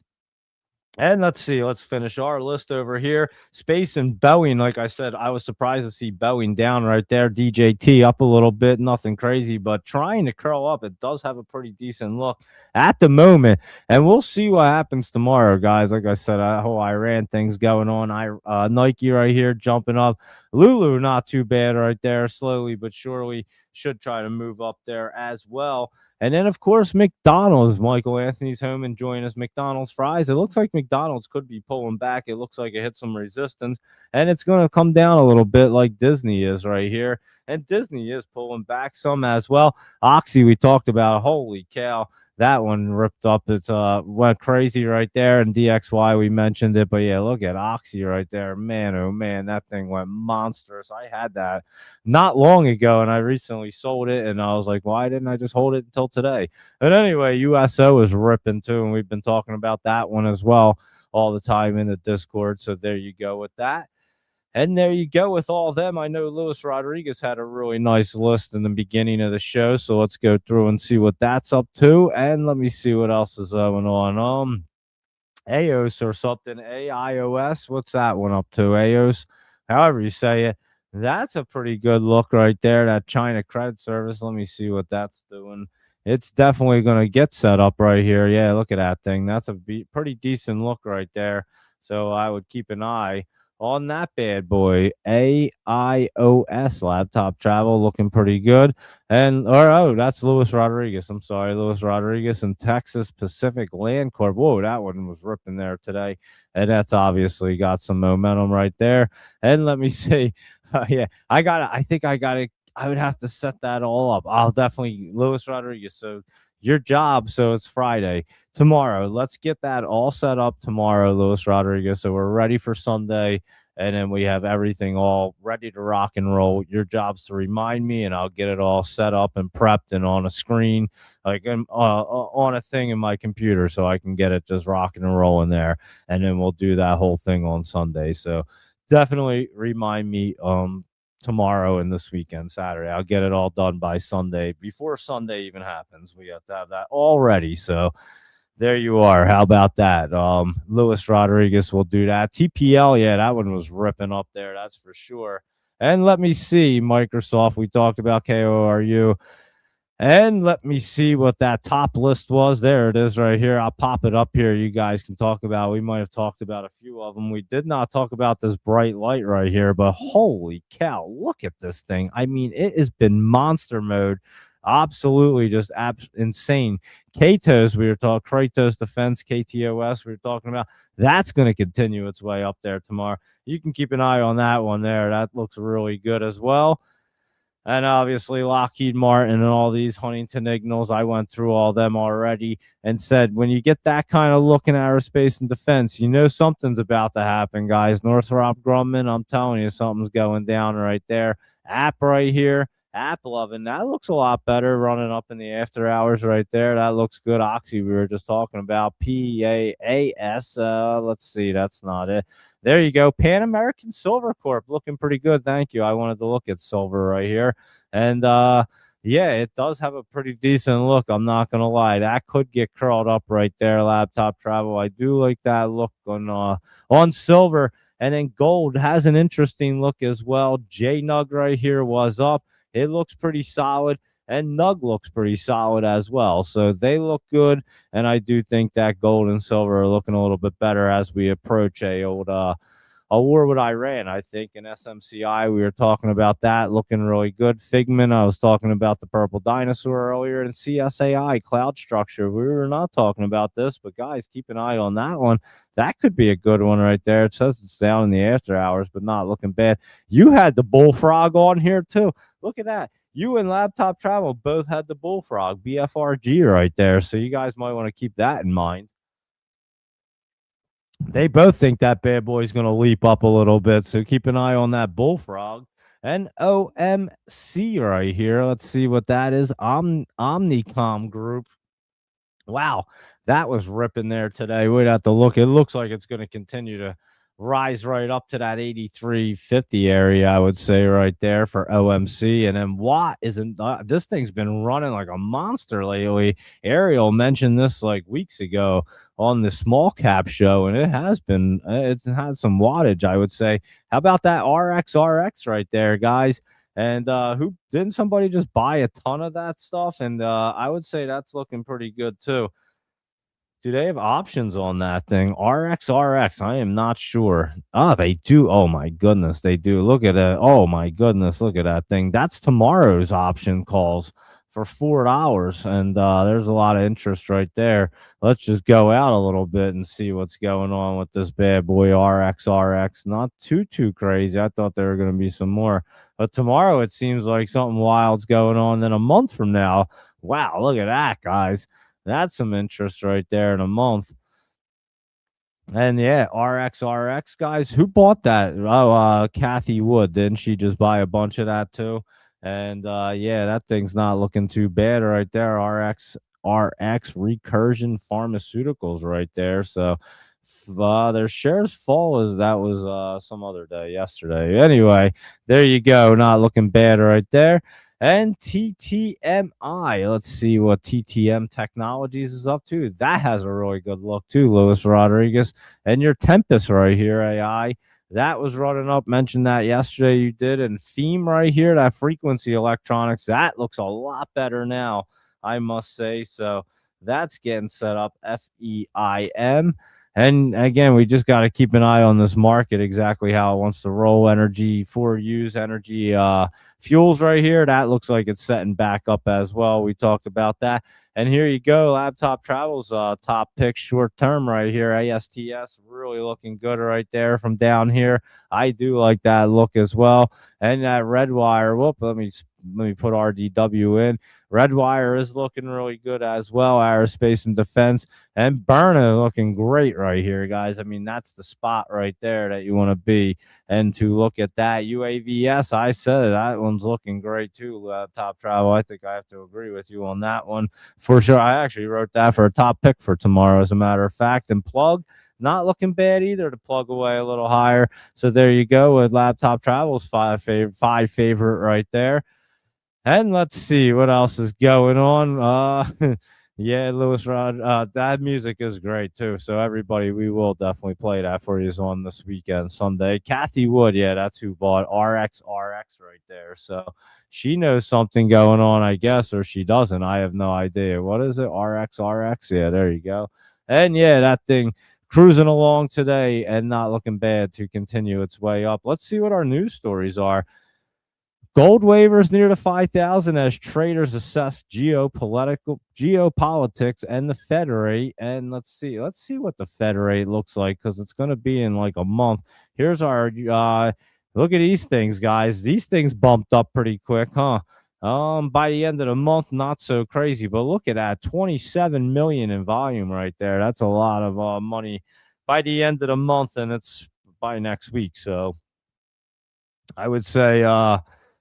And let's see, let's finish our list over here. Space and Boeing, like I said, I was surprised to see Boeing down right there. DJT up a little bit, nothing crazy, but trying to curl up. It does have a pretty decent look at the moment. And we'll see what happens tomorrow, guys. Like I said, that whole Iran thing's going on. Nike right here jumping up. Lulu, not too bad right there. Slowly but surely should try to move up there as well. And then, of course, McDonald's. Michael Anthony's home enjoying his McDonald's fries. It looks like McDonald's could be pulling back. It looks like it hit some resistance, and it's going to come down a little bit like Disney is right here. And Disney is pulling back some as well. Oxy, we talked about. Holy cow. That one ripped up. It's went crazy right there. And DXY, we mentioned it. But yeah, look at Oxy right there. Man, oh man, that thing went monstrous. I had that not long ago, and I recently sold it. And I was like, why didn't I just hold it until today? But anyway, USO is ripping too. And we've been talking about that one as well all the time in the Discord. So there you go with that. And there you go with all of them. I know Luis Rodriguez had a really nice list in the beginning of the show. So let's go through and see what that's up to. And let me see what else is going on. AOS or something. AIOS. What's that one up to? AOS. However you say it. That's a pretty good look right there. That China credit service. Let me see what that's doing. It's definitely going to get set up right here. Yeah, look at that thing. That's a pretty decent look right there. So I would keep an eye on that bad boy. AIOS laptop travel looking pretty good. And that's Luis Rodriguez. I'm sorry, Luis Rodriguez and Texas Pacific Land Corp. Whoa, that one was ripping there today. And that's obviously got some momentum right there. And let me see. Yeah, I think I got it. I would have to set that all up. I'll definitely Luis Rodriguez. So your job. So it's Friday tomorrow. Let's get that all set up tomorrow, Luis Rodriguez. So we're ready for Sunday, and then we have everything all ready to rock and roll. Your job's to remind me, and I'll get it all set up and prepped and on a screen, like on a thing in my computer, so I can get it just rocking and rolling there, and then we'll do that whole thing on Sunday. So definitely remind me tomorrow and this weekend, Saturday. I'll get it all done by Sunday. Before Sunday even happens, we have to have that all ready. So there you are. How about that? Luis Rodriguez will do that. TPL, yeah, that one was ripping up there. That's for sure. And let me see, Microsoft. We talked about KORU. And let me see what that top list was. There it is right here. I'll pop it up here. You guys can talk about. We might have talked about a few of them. We did not talk about this bright light right here, but holy cow, look at this thing. I mean, it has been monster mode. Absolutely just insane. Kratos, we were talking Kratos Defense, KTOS, we were talking about. That's going to continue its way up there tomorrow. You can keep an eye on that one there. That looks really good as well. And obviously Lockheed Martin and all these Huntington Ingalls, I went through all them already and said, when you get that kind of look in aerospace and defense, you know something's about to happen, guys. Northrop Grumman, I'm telling you, something's going down right there. App right here. App 11, that looks a lot better running up in the after hours right there. That looks good. Oxy, we were just talking about PAAS. Let's see, that's not it. There you go. Pan American Silver Corp looking pretty good. Thank you. I wanted to look at silver right here. And yeah, it does have a pretty decent look. I'm not going to lie. That could get curled up right there. Laptop travel. I do like that look on silver. And then gold has an interesting look as well. J Nug right here was up. It looks pretty solid. And Nug looks pretty solid as well. So they look good. And I do think that gold and silver are looking a little bit better as we approach a war with Iran. I think in SMCI, we were talking about that looking really good. Figment, I was talking about the purple dinosaur earlier, and CSAI, cloud structure. We were not talking about this, but guys, keep an eye on that one. That could be a good one right there. It says it's down in the after hours, but not looking bad. You had the bullfrog on here too. Look at that. You and Laptop Travel both had the bullfrog, BFRG right there. So you guys might want to keep that in mind. They both think that bad boy's going to leap up a little bit. So keep an eye on that bullfrog. And OMC right here. Let's see what that is. Omnicom Group. Wow, that was ripping there today. We'd have to look. It looks like it's going to continue to rise right up to that 83.50 area, I would say, right there for OMC. And then Watt isn't this thing's been running like a monster lately. Ariel mentioned this like weeks ago on the small cap show, and it has been it's had some wattage, I would say. How about that RX right there, guys? And who didn't somebody just buy a ton of that stuff? And I would say that's looking pretty good too. Do they have options on that thing? RX. I am not sure. Oh, they do. Oh my goodness, they do. Look at it. Oh my goodness, look at that thing. That's tomorrow's option calls for $4, and there's a lot of interest right there. Let's just go out a little bit and see what's going on with this bad boy RX. Not too crazy. I thought there were going to be some more, but tomorrow it seems like something wild's going on. Then a month from now, wow, look at that, guys. That's some interest right there in a month. And yeah, RX guys, who bought that? Oh, Kathy Wood. Didn't she just buy a bunch of that too? And yeah, that thing's not looking too bad right there. RX Recursion Pharmaceuticals right there. So their shares fall as that was some other day yesterday. Anyway, there you go. Not looking bad right there. And TTMI. Let's see what TTM Technologies is up to. That has a really good look too, Luis Rodriguez. And your Tempest right here, AI. That was running up. Mentioned that yesterday. You did. And Theme right here, that frequency electronics. That looks a lot better now, I must say. So that's getting set up. FEIM. And again, we just got to keep an eye on this market, exactly how it wants to roll. Energy for use energy fuels right here. That looks like it's setting back up as well. We talked about that. And here you go, Laptop Travels top pick short term right here. ASTS really looking good right there from down here. I do like that look as well. And that red wire, whoop, let me put RDW in. Red wire is looking really good as well. Aerospace and defense and Berna looking great right here, guys. I mean, that's the spot right there that you want to be. And to look at that UAVS, I said it, that one's looking great too. Top Travel, I think I have to agree with you on that one for sure. I actually wrote that for a top pick for tomorrow, as a matter of fact. And Plug, not looking bad either to plug away a little higher. So there you go with Laptop Travels, five favorite right there. And let's see what else is going on. Yeah, Lewis Rod, that music is great too. So everybody, we will definitely play that for you on this weekend, Sunday. Kathy Wood, yeah, that's who bought RX right there. So she knows something going on, I guess, or she doesn't. I have no idea. What is it? RX? Yeah, there you go. And yeah, that thing cruising along today and not looking bad to continue its way up. Let's see what our news stories are. Gold waivers near the 5,000 as traders assess geopolitics and the Fed rate. And let's see what the Fed rate looks like, because it's going to be in like a month. Here's our look at these things, guys. These things bumped up pretty quick, huh? By the end of the month, not so crazy, but look at that, 27 million in volume right there. That's a lot of money by the end of the month, and it's by next week. So I would say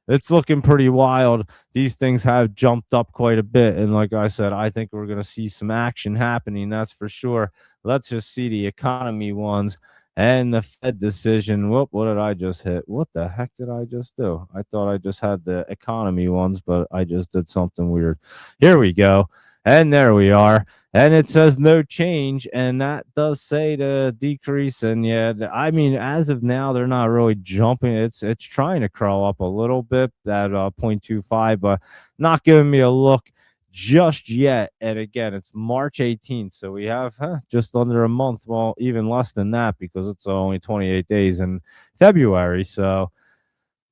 it's looking pretty wild. These things have jumped up quite a bit. And like I said, I think we're going to see some action happening. That's for sure. Let's just see the economy ones and the Fed decision. Whoop, what did I just hit? What the heck did I just do? I thought I just had the economy ones, but I just did something weird. Here we go. And there we are. And it says no change, and that does say to decrease. And yeah, I mean, as of now, they're not really jumping. It's trying to crawl up a little bit, that 0.25, but not giving me a look just yet. And again, it's March 18th, so we have just under a month. Well, even less than that, because it's only 28 days in February. So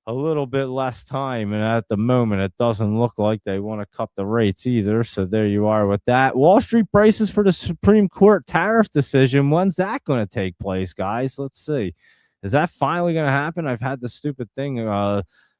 a little bit less time, and at the moment it doesn't look like they want to cut the rates either. So there you are with that. Wall Street prices for the Supreme Court tariff decision. When's that going to take place, guys? Let's see. Is that finally going to happen? I've had the stupid thing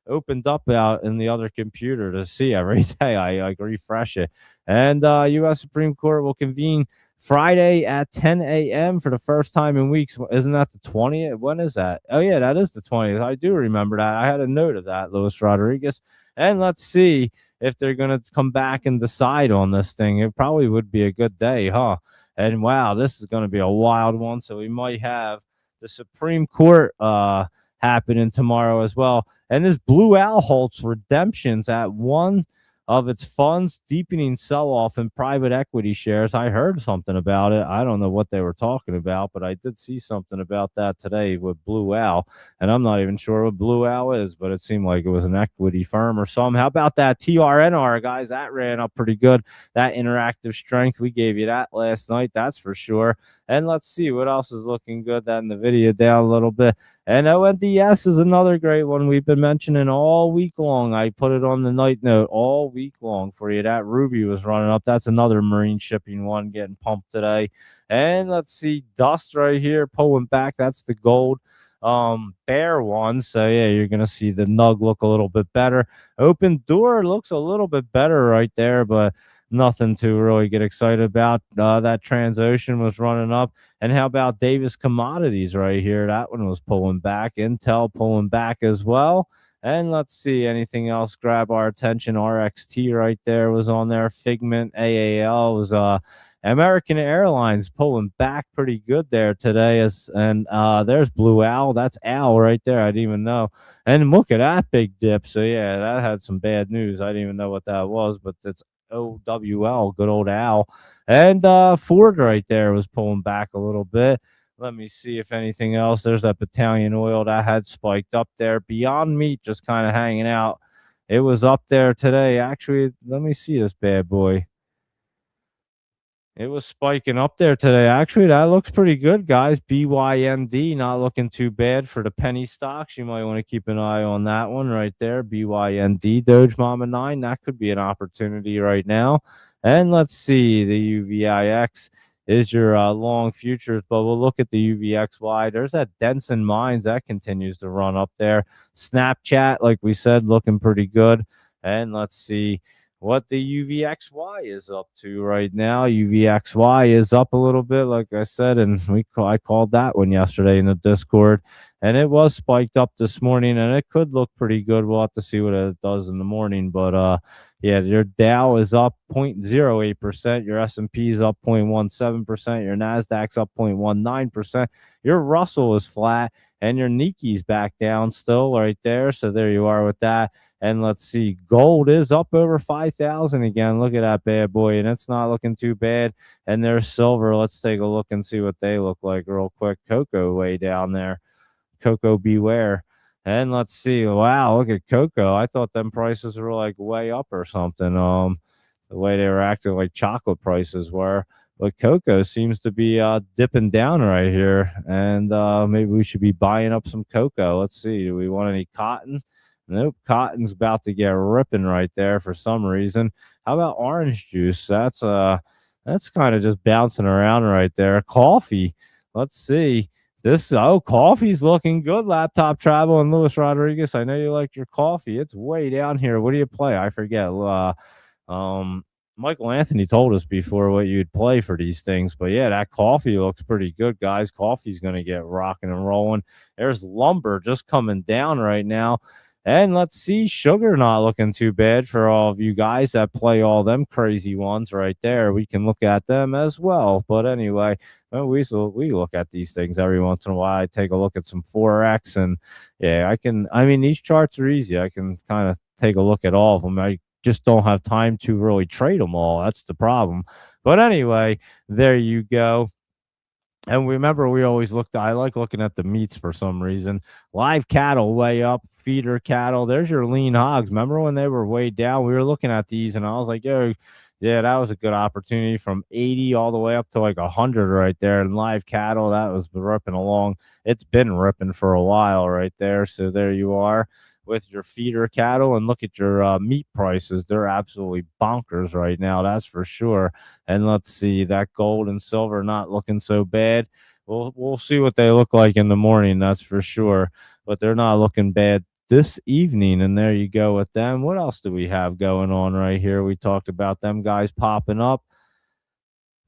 opened up out in the other computer to see every day. I like refresh it. And U.S. Supreme Court will convene Friday at 10 a.m. for the first time in weeks. Isn't that the 20th? When is that? Oh, yeah, that is the 20th. I do remember that. I had a note of that, Luis Rodriguez. And let's see if they're going to come back and decide on this thing. It probably would be a good day, huh? And wow, this is going to be a wild one. So we might have the Supreme Court happening tomorrow as well. And this Blue Owl holds redemptions at one of its funds, deepening sell-off in private equity shares. I heard something about it. I don't know what they were talking about, but I did see something about that today with Blue Owl, and I'm not even sure what Blue Owl is, but it seemed like it was an equity firm or something. How about that TRNR, guys? That ran up pretty good. That interactive strength, we gave you that last night, that's for sure. And let's see what else is looking good. That NVIDIA down a little bit. And ONDS is another great one we've been mentioning all week long. I put it on the night note all week long for you. That Ruby was running up. That's another marine shipping one getting pumped today. And let's see, Dust right here pulling back. That's the gold bear one. So yeah, you're gonna see the nug look a little bit better. Open door looks a little bit better right there, but nothing to really get excited about. That Transocean was running up. And how about Davis Commodities right here? That one was pulling back. Intel pulling back as well. And let's see, anything else grab our attention? RXT right there was on there. Figment, AAL was American Airlines pulling back pretty good there today. And there's Blue Owl. That's Owl right there. I didn't even know. And look at that big dip. So yeah, that had some bad news. I didn't even know what that was, but it's OWL, good old Owl. And Ford right there was pulling back a little bit. Let me see if anything else. There's that Battalion Oil that had spiked up there. Beyond Meat just kind of hanging out. It was up there today. Actually, let me see this bad boy. It was spiking up there today. Actually, that looks pretty good, guys. BYND not looking too bad for the penny stocks. You might want to keep an eye on that one right there. BYND, Doge Mama 9. That could be an opportunity right now. And let's see, the UVIX is your long futures, but we'll look at the UVXY. There's that Denson Mines that continues to run up there. Snapchat, like we said, looking pretty good. And let's see what the UVXY is up to right now. UVXY is up a little bit, like I said, and I called that one yesterday in the Discord, and it was spiked up this morning, and it could look pretty good. We'll have to see what it does in the morning, but yeah, your Dow is up 0.08%, your S&P is up 0.17%, your Nasdaq's up 0.19%, your Russell is flat, and your Nikki's back down still right there. So there you are with that. And let's see, gold is up over 5,000 again. Look at that bad boy, and it's not looking too bad. And there's silver. Let's take a look and see what they look like real quick. Cocoa way down there. Cocoa beware. And let's see. Wow, look at cocoa. I thought them prices were like way up or something. The way they were acting like chocolate prices were. But cocoa seems to be dipping down right here. And maybe we should be buying up some cocoa. Let's see. Do we want any cotton? Nope, cotton's about to get ripping right there for some reason. How about orange juice? That's kind of just bouncing around right there. Coffee. Let's see. Coffee's looking good. Laptop Travel and Luis Rodriguez. I know you like your coffee. It's way down here. What do you play? I forget. Michael Anthony told us before what you'd play for these things, but yeah, that coffee looks pretty good, guys. Coffee's going to get rocking and rolling. There's lumber just coming down right now. And let's see, sugar not looking too bad for all of you guys that play all them crazy ones right there. We can look at them as well. But anyway, we look at these things every once in a while. I take a look at some Forex, and yeah, these charts are easy. I can kind of take a look at all of them. I just don't have time to really trade them all. That's the problem. But anyway, there you go. And remember, I like looking at the meats for some reason. Live cattle way up, feeder cattle. There's your lean hogs. Remember when they were way down? We were looking at these, and I was like, yo, yeah, that was a good opportunity from 80 all the way up to like 100 right there. And live cattle, that was ripping along. It's been ripping for a while right there. So there you are with your feeder cattle, and look at your meat prices. They're absolutely bonkers right now, that's for sure. And let's see, that gold and silver not looking so bad. We'll see what they look like in the morning, that's for sure. But they're not looking bad this evening. And there you go with them. What else do we have going on right here? We talked about them guys popping up.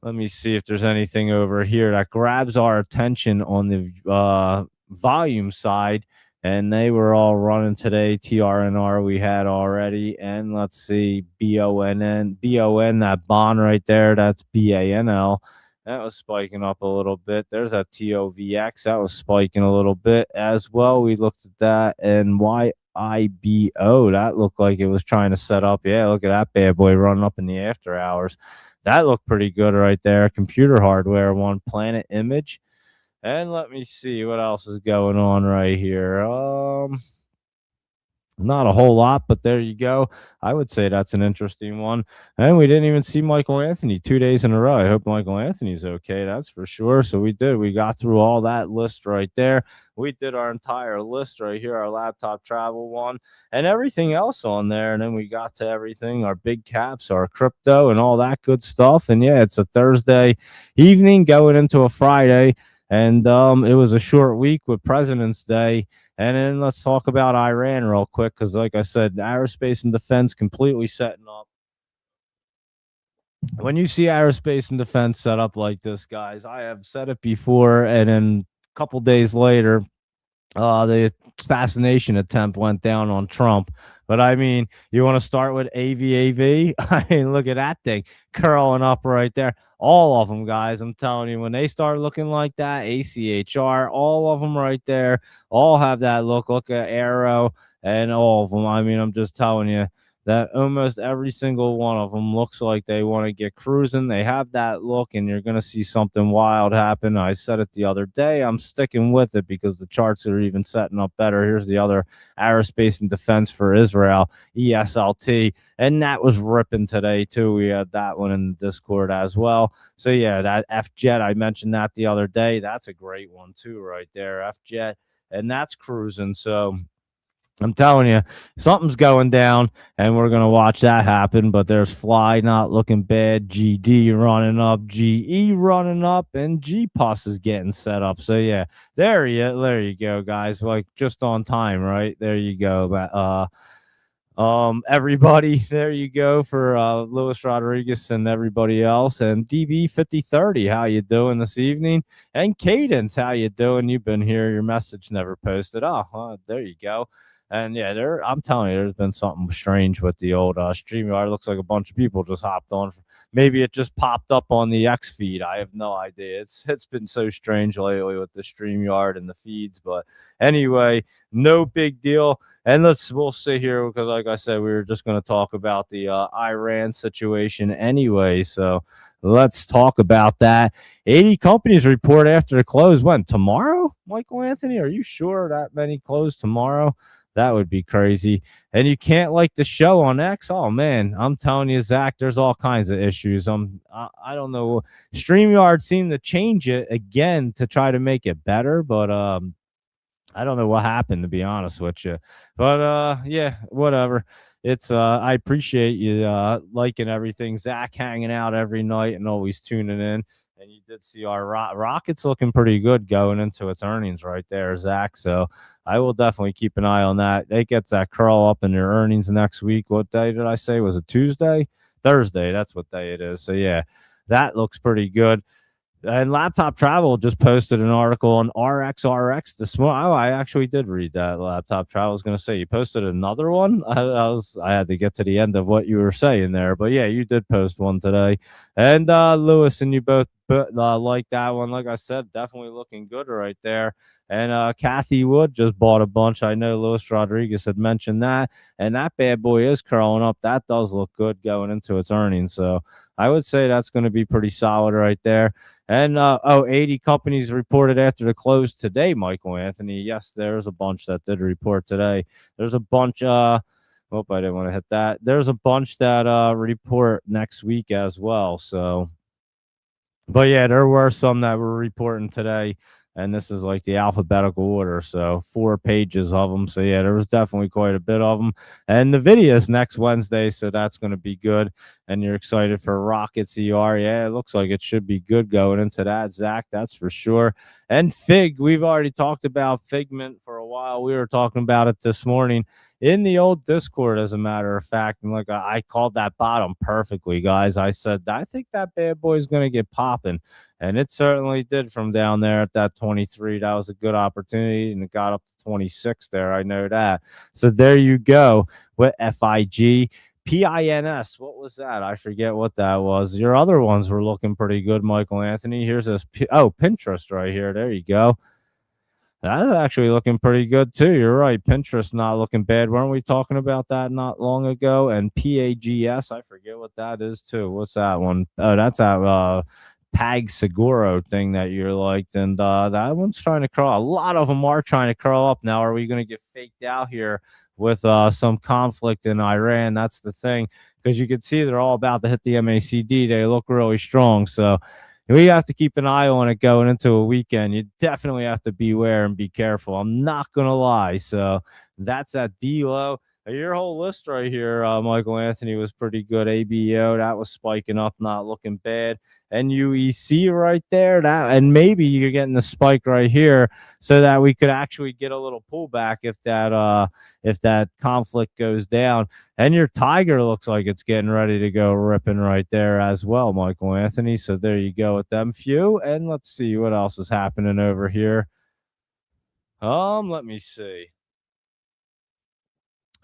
Let me see if there's anything over here that grabs our attention on the volume side. And they were all running today. TRNR we had already. And let's see, BON, that bond right there. That's BANL. That was spiking up a little bit. There's that TOVX. That was spiking a little bit as well. We looked at that. And YIBO, that looked like it was trying to set up. Yeah, look at that bad boy running up in the after hours. That looked pretty good right there. Computer hardware one, Planet Image. And let me see what else is going on right here. Not a whole lot, but there you go. I would say that's an interesting one. And we didn't even see Michael Anthony 2 days in a row. I hope Michael Anthony's okay. That's for sure. So we did. We got through all that list right there. We did our entire list right here, our laptop travel one, and everything else on there. And then we got to everything, our big caps, our crypto, and all that good stuff. And yeah, it's a Thursday evening going into a Friday. And it was a short week with President's Day. And then let's talk about Iran real quick, because like I said, aerospace and defense completely setting up. When you see aerospace and defense set up like this, guys, I have said it before, and then a couple days later, the assassination attempt went down on Trump. But I mean, you want to start with AVAV? I mean, look at that thing curling up right there. All of them, guys. I'm telling you, when they start looking like that, ACHR, all of them right there, all have that look. Look at Arrow and all of them. I mean, I'm just telling you, that almost every single one of them looks like they want to get cruising. They have that look, and you're going to see something wild happen. I said it the other day. I'm sticking with it because the charts are even setting up better. Here's the other aerospace and defense for Israel, ESLT, and that was ripping today too. We had that one in the Discord as well. So yeah, that F Jet, I mentioned that the other day. That's a great one too, right there, F Jet, and that's cruising. So I'm telling you, something's going down, and we're gonna watch that happen. But there's Fly not looking bad, GD running up, GE running up, and GPUS is getting set up. So yeah, there you go, guys. Like just on time, right? There you go. But everybody, there you go for Luis Rodriguez and everybody else, and DB 5030. How you doing this evening? And Cadence, how you doing? You've been here. Your message never posted. There you go. And yeah, I'm telling you, there's been something strange with the old StreamYard. It looks like a bunch of people just hopped on. Maybe it just popped up on the X feed. I have no idea. It's been so strange lately with the StreamYard and the feeds. But anyway, no big deal. And we'll sit here because, like I said, we were just going to talk about the Iran situation anyway. So let's talk about that. 80 companies report after the close. When? Tomorrow, Michael Anthony? Are you sure that many close tomorrow? That would be crazy. And you can't like the show on X. Oh man, I'm telling you, Zach, there's all kinds of issues. I don't know. StreamYard seemed to change it again to try to make it better, but I don't know what happened, to be honest with you. But yeah, whatever. It's I appreciate you liking everything. Zach hanging out every night and always tuning in. And you did see our Rockets looking pretty good going into its earnings right there, Zach. So I will definitely keep an eye on that. They get that curl up in their earnings next week. What day did I say? Was it Tuesday? Thursday. That's what day it is. So yeah, that looks pretty good. And Laptop Travel just posted an article on RXRX this morning. Oh, I actually did read that. Laptop Travel was going to say you posted another one. I had to get to the end of what you were saying there, but yeah, you did post one today. And Lewis and you both like that one. Like I said, definitely looking good right there. And Kathy Wood just bought a bunch. I know Luis Rodriguez had mentioned that, and that bad boy is curling up. That does look good going into its earnings. So I would say that's going to be pretty solid right there. And 80 companies reported after the close today, Michael Anthony. Yes, there's a bunch that did report today. There's a bunch. Hope I didn't want to hit that. There's a bunch that report next week as well. So, but yeah, there were some that were reporting today. And this is like the alphabetical order, so 4 pages of them. So yeah, there was definitely quite a bit of them. And the video is next Wednesday, so that's going to be good. And you're excited for Rocket CR? Yeah, it looks like it should be good going into that, Zach. That's for sure. And Fig, we've already talked about Figment for a while. We were talking about it this morning in the old Discord, as a matter of fact. And like I called that bottom perfectly, guys. I said I think that bad boy is going to get popping. And it certainly did from down there at that 23. That was a good opportunity, and it got up to 26 there. I know that. So there you go with FIG. PINS, what was that? I forget what that was. Your other ones were looking pretty good, Michael Anthony. Here's this. Pinterest right here. There you go. That's actually looking pretty good too. You're right. Pinterest not looking bad. Weren't we talking about that not long ago? And PAGS, I forget what that is too. What's that one? Oh, that's that Pag Seguro thing that you liked. And that one's trying to curl. A lot of them are trying to curl up now. Are we going to get faked out here with some conflict in Iran? That's the thing, because you can see they're all about to hit the MACD. They look really strong. So we have to keep an eye on it going into a weekend. You definitely have to beware and be careful. I'm not going to lie. So that's at D-Lo. Your whole list right here, Michael Anthony, was pretty good. ABO, that was spiking up, not looking bad. NUEC right there, and maybe you're getting the spike right here, so that we could actually get a little pullback if that conflict goes down. And your Tiger looks like it's getting ready to go ripping right there as well, Michael Anthony. So there you go with them few. And let's see what else is happening over here. Let me see.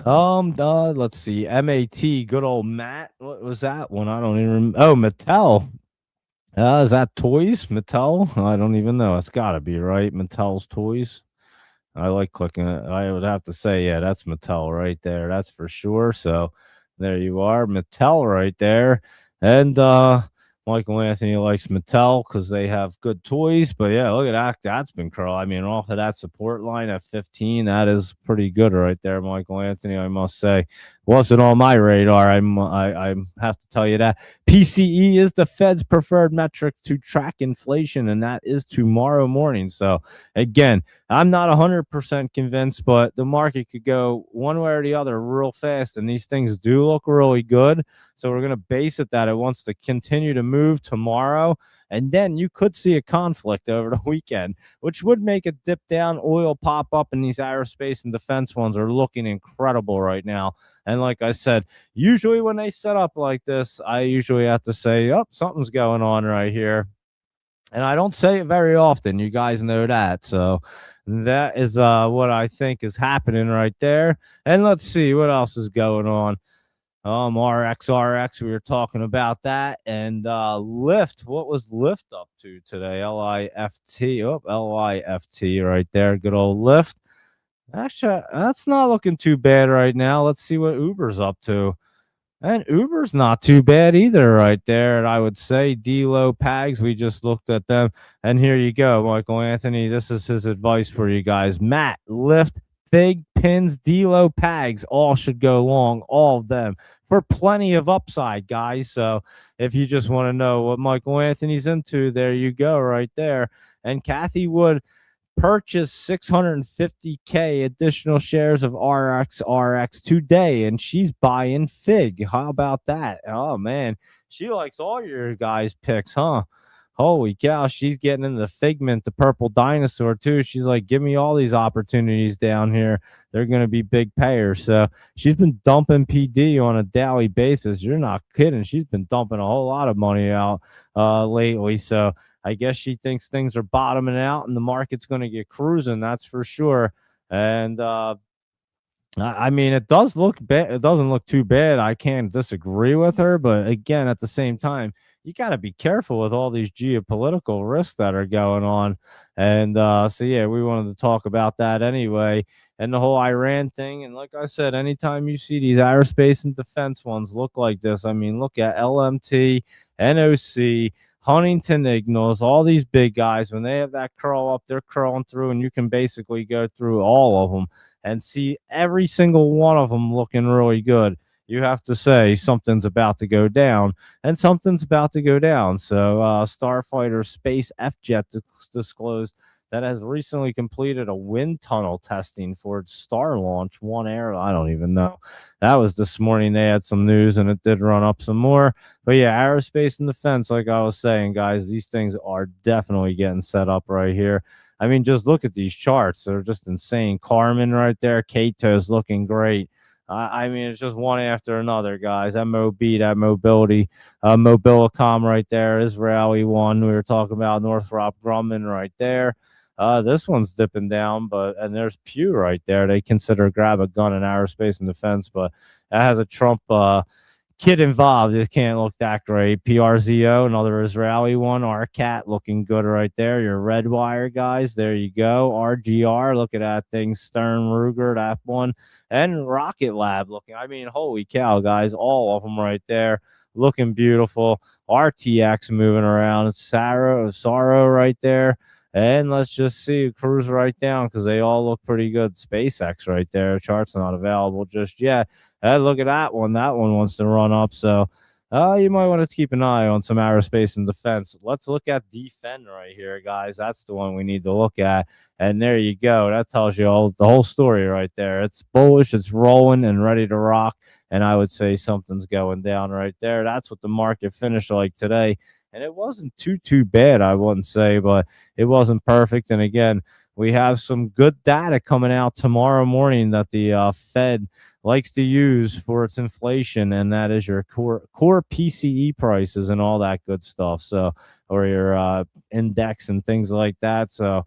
Let's see. MAT, good old Matt. What was that one? I don't even remember. Oh, Mattel. Is that toys? Mattel? I don't even know. It's got to be, right? Mattel's toys. I like clicking it. I would have to say, yeah, that's Mattel right there. That's for sure. So There you are, Mattel right there. And Michael Anthony likes Mattel because they have good toys. But yeah, look at that. That's been curl. I mean, off of that support line at 15, that is pretty good right there, Michael Anthony. I must say, wasn't on my radar. I have to tell you that. PCE is the Fed's preferred metric to track inflation, and that is tomorrow morning. So again, I'm not 100% convinced, but the market could go one way or the other real fast, and these things do look really good. So we're going to base it that it wants to continue to move tomorrow, and then you could see a conflict over the weekend, which would make it dip down, oil pop up, and these aerospace and defense ones are looking incredible right now. And like I said, usually when they set up like this, I usually have to say, oh, something's going on right here. And I don't say it very often. You guys know that. So that is what I think is happening right there. And let's see what else is going on. RX, we were talking about that. And Lyft, what was Lyft up to today? LIFT. Oh, LIFT right there. Good old Lyft. Actually, that's not looking too bad right now. Let's see what Uber's up to. And Uber's not too bad either, right there. And I would say D-Lo Pags, we just looked at them. And here you go, Michael Anthony. This is his advice for you guys. Matt, Lyft, Fig, Pins, D-Lo Pags, all should go long, all of them, for plenty of upside, guys. So if you just want to know what Michael Anthony's into, there you go, right there. And Kathy Wood purchased 650K additional shares of RX today, and she's buying Fig. How about that? Oh man, she likes all your guys' picks, huh? Holy cow, she's getting into the Figment, the purple dinosaur too. She's like, give me all these opportunities down here. They're going to be big payers. So she's been dumping PD on a daily basis. You're not kidding. She's been dumping a whole lot of money out lately. So I guess she thinks things are bottoming out and the market's going to get cruising. That's for sure. And I mean, it does look bad. It doesn't look too bad. I can't disagree with her, but again, at the same time, you got to be careful with all these geopolitical risks that are going on. And so, yeah, we wanted to talk about that anyway, and the whole Iran thing. And like I said, anytime you see these aerospace and defense ones look like this, I mean, look at LMT, NOC, Huntington Ingalls, all these big guys, when they have that curl up, they're curling through, and you can basically go through all of them and see every single one of them looking really good. You have to say something's about to go down, and something's about to go down. So Starfighter Space F-Jet disclosed that has recently completed a wind tunnel testing for its Star Launch 1 Air. I don't even know. That was this morning. They had some news, and it did run up some more. But yeah, aerospace and defense, like I was saying, guys, these things are definitely getting set up right here. I mean, just look at these charts. They're just insane. Carmen right there. Kato's looking great. I mean, it's just one after another, guys. MOB, that mobility, Mobilicom right there. Israeli one. We were talking about Northrop Grumman right there. This one's dipping down, and there's Pew right there. They consider grab a gun in aerospace and defense, but that has a Trump kid involved. It can't look that great. PRZO, another Israeli one. RCAT looking good right there. Your red wire guys, there you go. RGR, look at that thing. Stern Ruger, that one. And Rocket Lab looking. I mean, holy cow, guys. All of them right there looking beautiful. RTX moving around. Sorrow right there. And let's just see, cruise right down because they all look pretty good. SpaceX right there. Chart's not available just yet. Look at that one. That one wants to run up. So you might want to keep an eye on some aerospace and defense. Let's look at Defend right here, guys. That's the one we need to look at. And there you go. That tells you the whole story right there. It's bullish. It's rolling and ready to rock. And I would say something's going down right there. That's what the market finished like today. And it wasn't too bad, I wouldn't say, but it wasn't perfect. And again, we have some good data coming out tomorrow morning that the Fed likes to use for its inflation, and that is your core PCE prices and all that good stuff. So, or your index and things like that. So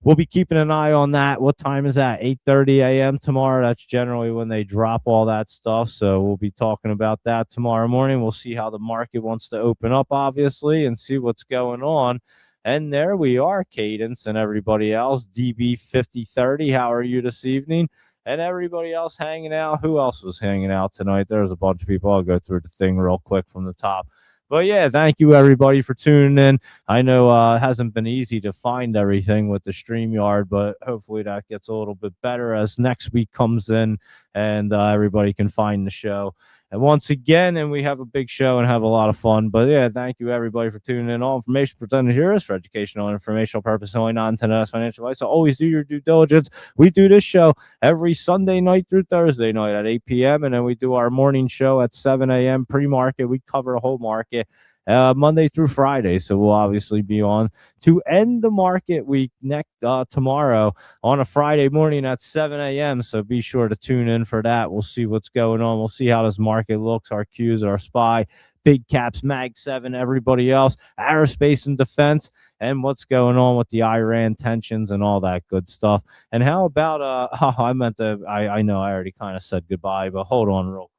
we'll be keeping an eye on that. What time is that? 8:30 a.m. tomorrow. That's generally when they drop all that stuff. So we'll be talking about that tomorrow morning. We'll see how the market wants to open up, obviously, and see what's going on. And there we are, Cadence and everybody else. DB 5030. How are you this evening? and everybody else hanging out. Who else was hanging out tonight? There's a bunch of people. I'll go through the thing real quick from the top. But yeah, thank you everybody for tuning in. I know it hasn't been easy to find everything with the StreamYard, but hopefully that gets a little bit better as next week comes in and everybody can find the show. And once again, and we have a big show and have a lot of fun. But yeah, thank you everybody for tuning in. All information presented here is for educational and informational purposes only, not intended as financial advice. So always do your due diligence. We do this show every Sunday night through Thursday night at 8 p.m. And then we do our morning show at 7 a.m. pre-market. We cover the whole market. Monday through Friday. So we'll obviously be on to end the market week next tomorrow on a Friday morning at 7 a.m. So be sure to tune in for that. We'll see what's going on. We'll see how this market looks, our Qs, our SPY, big caps, Mag 7, everybody else, aerospace and defense, and what's going on with the Iran tensions and all that good stuff. And how about I know I already kind of said goodbye, but hold on real quick.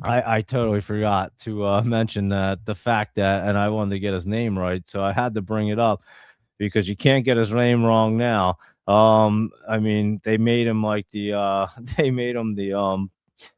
I totally forgot to mention that the fact that, and I wanted to get his name right, so I had to bring it up because you can't get his name wrong now. I mean, they made him like the they made him the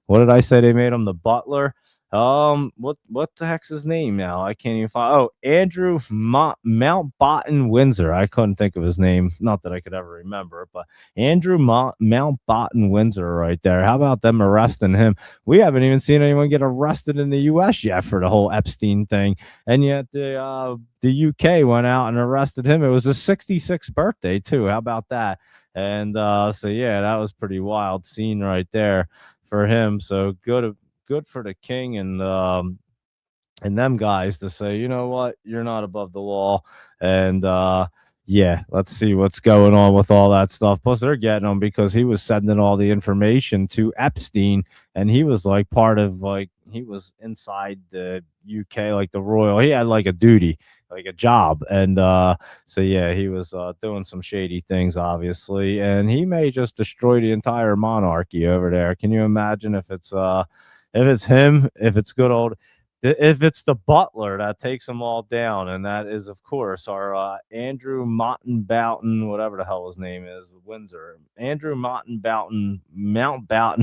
what did I say? They made him the butler. What the heck's his name now? I can't even find. Oh, Andrew Mountbatten Windsor. I couldn't think of his name. Not that I could ever remember it, but Andrew Mountbatten Windsor, right there. How about them arresting him? We haven't even seen anyone get arrested in the U.S. yet for the whole Epstein thing, and yet the UK went out and arrested him. It was his 66th birthday too. How about that? And so yeah, that was pretty wild scene right there for him. So good for the king and them guys to say, you know what, you're not above the law. And yeah, let's see what's going on with all that stuff. Plus, they're getting him because he was sending all the information to Epstein, and he was like part of he was inside the UK, like the royal. He had like a duty, like a job, and so yeah, he was doing some shady things, obviously, and he may just destroy the entire monarchy over there. Can you imagine if it's him, if it's good old, if it's the butler that takes them all down, and that is, of course, our Andrew Mountbatten, whatever the hell his name is, Windsor. Andrew Mountbatten.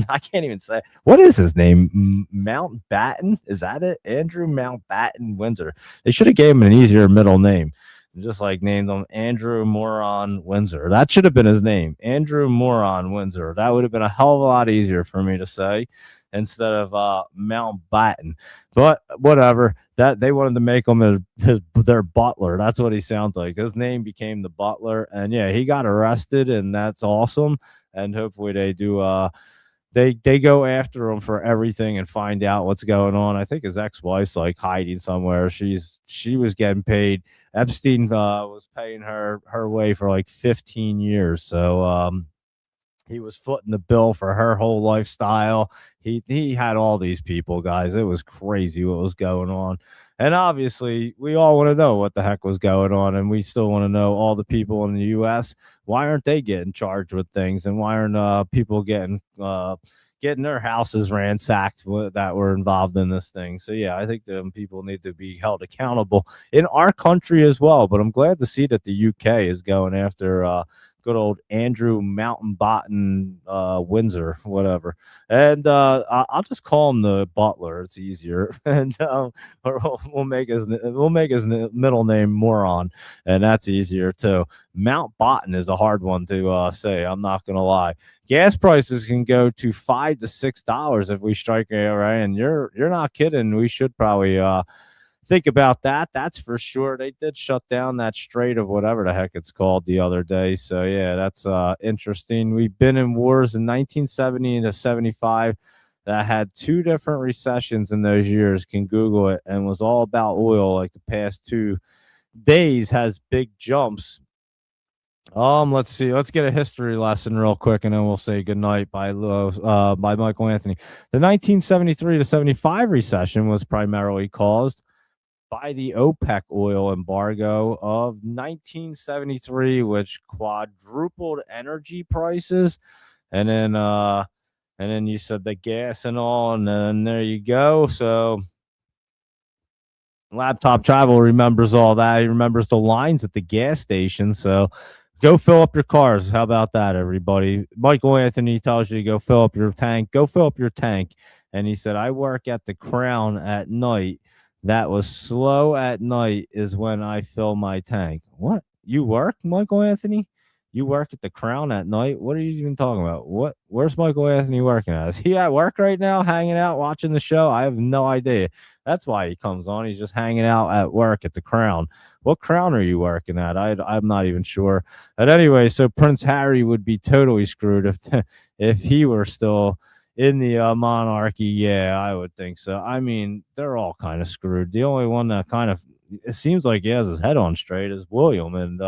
I can't even say. What is his name? Mountbatten? Is that it? Andrew Mountbatten Windsor. They should have gave him an easier middle name. Just like named him Andrew Moron Windsor. That should have been his name. Andrew Moron Windsor. That would have been a hell of a lot easier for me to say instead of Mountbatten. But whatever. That they wanted to make him their butler. That's what he sounds like. His name became the butler. And yeah, he got arrested, and that's awesome. And hopefully they do they go after him for everything and find out what's going on. I think his ex-wife's like hiding somewhere. She was getting paid. Epstein was paying her way for like 15 years. So he was footing the bill for her whole lifestyle. He had all these people, guys. It was crazy what was going on. And obviously, we all want to know what the heck was going on, and we still want to know all the people in the U.S. Why aren't they getting charged with things, and why aren't people getting their houses ransacked that were involved in this thing? So yeah, I think the people need to be held accountable in our country as well. But I'm glad to see that the UK is going after good old Andrew Mountbatten Windsor, whatever. And I'll just call him the butler. It's easier, and we'll make his middle name Moron, and that's easier too. Mountbatten is a hard one to say. I'm not gonna lie. Gas prices can go to $5 to $6 if we strike ARA, and you're not kidding. We should probably think about that. That's for sure. They did shut down that strait of whatever the heck it's called the other day. So yeah, that's interesting. We've been in wars in 1970 to 75 that had two different recessions in those years. Can Google it, and was all about oil. Like the past 2 days has big jumps. Let's see. Let's get a history lesson real quick, and then we'll say goodnight by Michael Anthony. The 1973 to 75 recession was primarily caused by the OPEC oil embargo of 1973, which quadrupled energy prices, and then you said the gas and all, and then there you go. So Laptop Travel remembers all that. He remembers the lines at the gas station. So Go fill up your cars. How about that, everybody? Michael Anthony tells you to go fill up your tank. Go fill up your tank. And he said, I work at the Crown at night. That was slow at night is when I fill my tank. What? You work, Michael Anthony? You work at the Crown at night? What are you even talking about? What? Where's Michael Anthony working at? Is he at work right now, hanging out, watching the show? I have no idea. That's why he comes on. He's just hanging out at work at the Crown. What crown are you working at? I'm not even sure. But anyway, so Prince Harry would be totally screwed if he were still in the monarchy. Yeah, I would think so. I mean, they're all kind of screwed. The only one that kind of it seems like he has his head on straight is William, and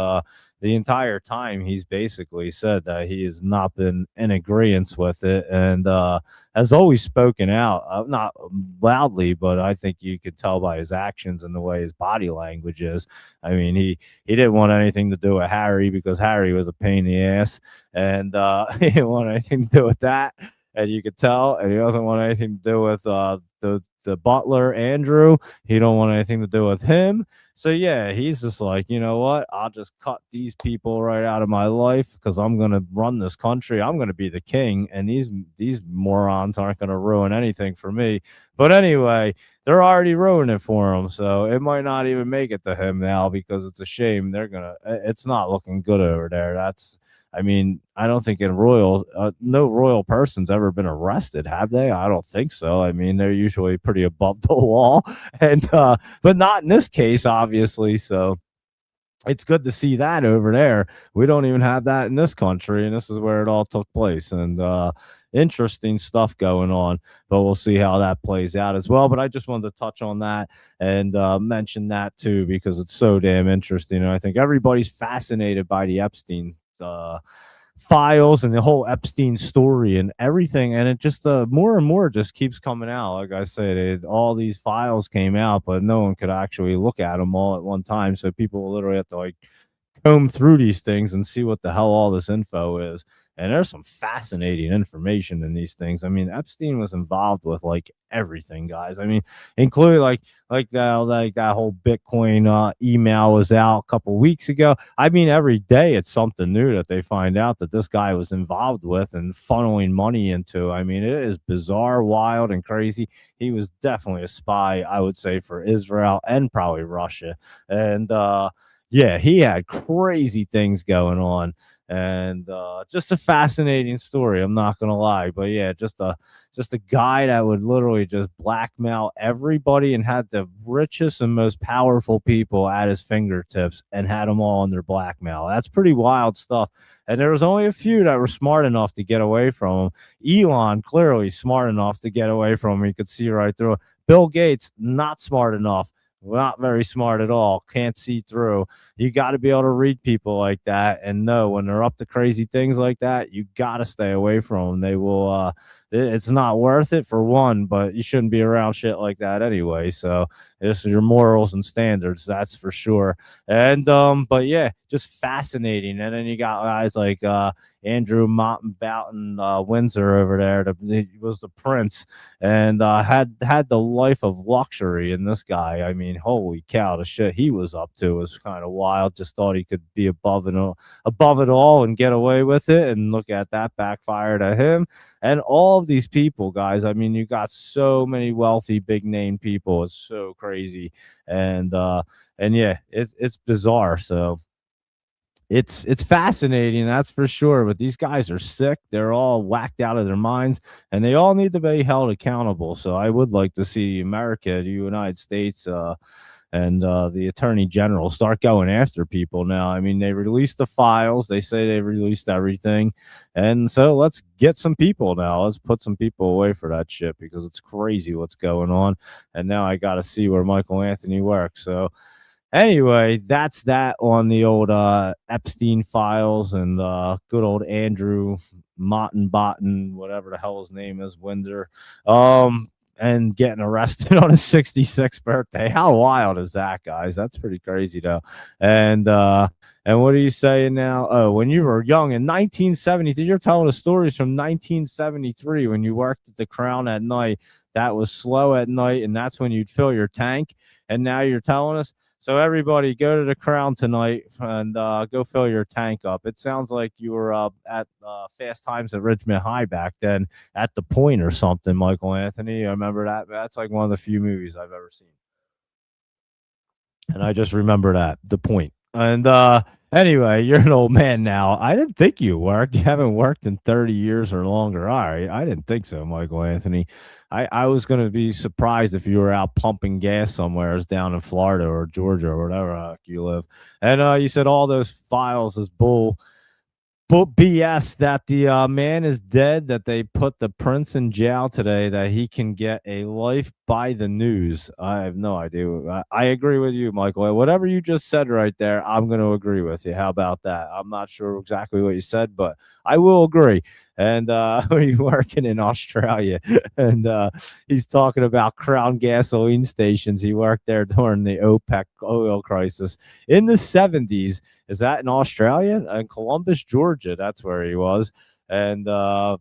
the entire time he's basically said that he has not been in agreement with it, and has always spoken out, not loudly, but I think you could tell by his actions and the way his body language is. I mean, he didn't want anything to do with Harry because Harry was a pain in the ass, and he didn't want anything to do with that. And you could tell, and he doesn't want anything to do with the butler Andrew. He don't want anything to do with him. So yeah, he's just like, you know what? I'll just cut these people right out of my life because I'm gonna run this country. I'm gonna be the king, and these morons aren't gonna ruin anything for me. But anyway, they're already ruining it for him, so it might not even make it to him now because it's a shame. It's not looking good over there. I mean, I don't think no royal person's ever been arrested, have they? I don't think so. I mean, they're usually pretty above the law, and but not in this case, obviously. So it's good to see that over there. We don't even have that in this country, and this is where it all took place. And interesting stuff going on, but we'll see how that plays out as well. But I just wanted to touch on that and mention that too because it's so damn interesting, and I think everybody's fascinated by the Epstein files and the whole Epstein story and everything, and it just more and more just keeps coming out. Like I said, all these files came out, but no one could actually look at them all at one time, so people will literally have to like comb through these things and see what the hell all this info is. And there's some fascinating information in these things. I mean, Epstein was involved with like everything, guys. I mean, including that whole Bitcoin email was out a couple weeks ago. I mean, every day it's something new that they find out that this guy was involved with and funneling money into. I mean, it is bizarre, wild, and crazy. He was definitely a spy, I would say, for Israel and probably Russia. And yeah, he had crazy things going on, and just a fascinating story. I'm not gonna lie, but yeah, just a guy that would literally just blackmail everybody and had the richest and most powerful people at his fingertips and had them all under blackmail. That's pretty wild stuff. And there was only a few that were smart enough to get away from him. Elon, clearly smart enough to get away from him. You could see right through it. Bill Gates, not smart enough. Not very smart at all. Can't see through. You got to be able to read people like that and know when they're up to crazy things like that. You got to stay away from them. They will. It's not worth it for one, but you shouldn't be around shit like that anyway. So this is your morals and standards, that's for sure. And but yeah, just fascinating. And then you got guys like Andrew Mountbatten Windsor over there. He was the prince and had the life of luxury. And this guy, I mean, holy cow, the shit he was up to was kind of wild. Just thought he could be above it all and get away with it. And look at that, backfired at him. And all of these people, guys, I mean, you got so many wealthy, big name people. It's so crazy. And yeah, it's bizarre. So it's fascinating, that's for sure. But these guys are sick. They're all whacked out of their minds, and they all need to be held accountable. So I would like to see America, the United States, and the attorney general start going after people now. I mean, they released the files. They say they released everything. And so let's get some people now. Let's put some people away for that shit because it's crazy what's going on. And now I got to see where Michael Anthony works. So anyway, that's that on the old Epstein files and good old Andrew Mountbatten, whatever the hell his name is, Winder. And getting arrested on his 66th birthday. How wild is that, guys? That's pretty crazy, though. And what are you saying now? Oh, when you were young in 1973, you're telling us stories from 1973 when you worked at the Crown at night. That was slow at night, and that's when you'd fill your tank. and now you're telling us. So everybody, go to the Crown tonight and go fill your tank up. It sounds like you were at Fast Times at Richmond High back then, at the Point or something. Michael Anthony, I remember that. That's like one of the few movies I've ever seen, and I just remember that, the Point. And anyway, you're an old man now. I didn't think you worked. You haven't worked in 30 years or longer. All right, I didn't think so, Michael Anthony. I was going to be surprised if you were out pumping gas somewhere down in Florida or Georgia or whatever you live. And you said all those files is bull. But BS that the man is dead, that they put the prince in jail today, that he can get a life by the news. I have no idea. I agree with you, Michael. Whatever you just said right there, I'm going to agree with you. How about that? I'm not sure exactly what you said, but I will agree. And are you working in Australia? And he's talking about Crown gasoline stations. He worked there during the OPEC oil crisis in the 70s. Is that in Australia? In Columbus, Georgia. That's where he was. And so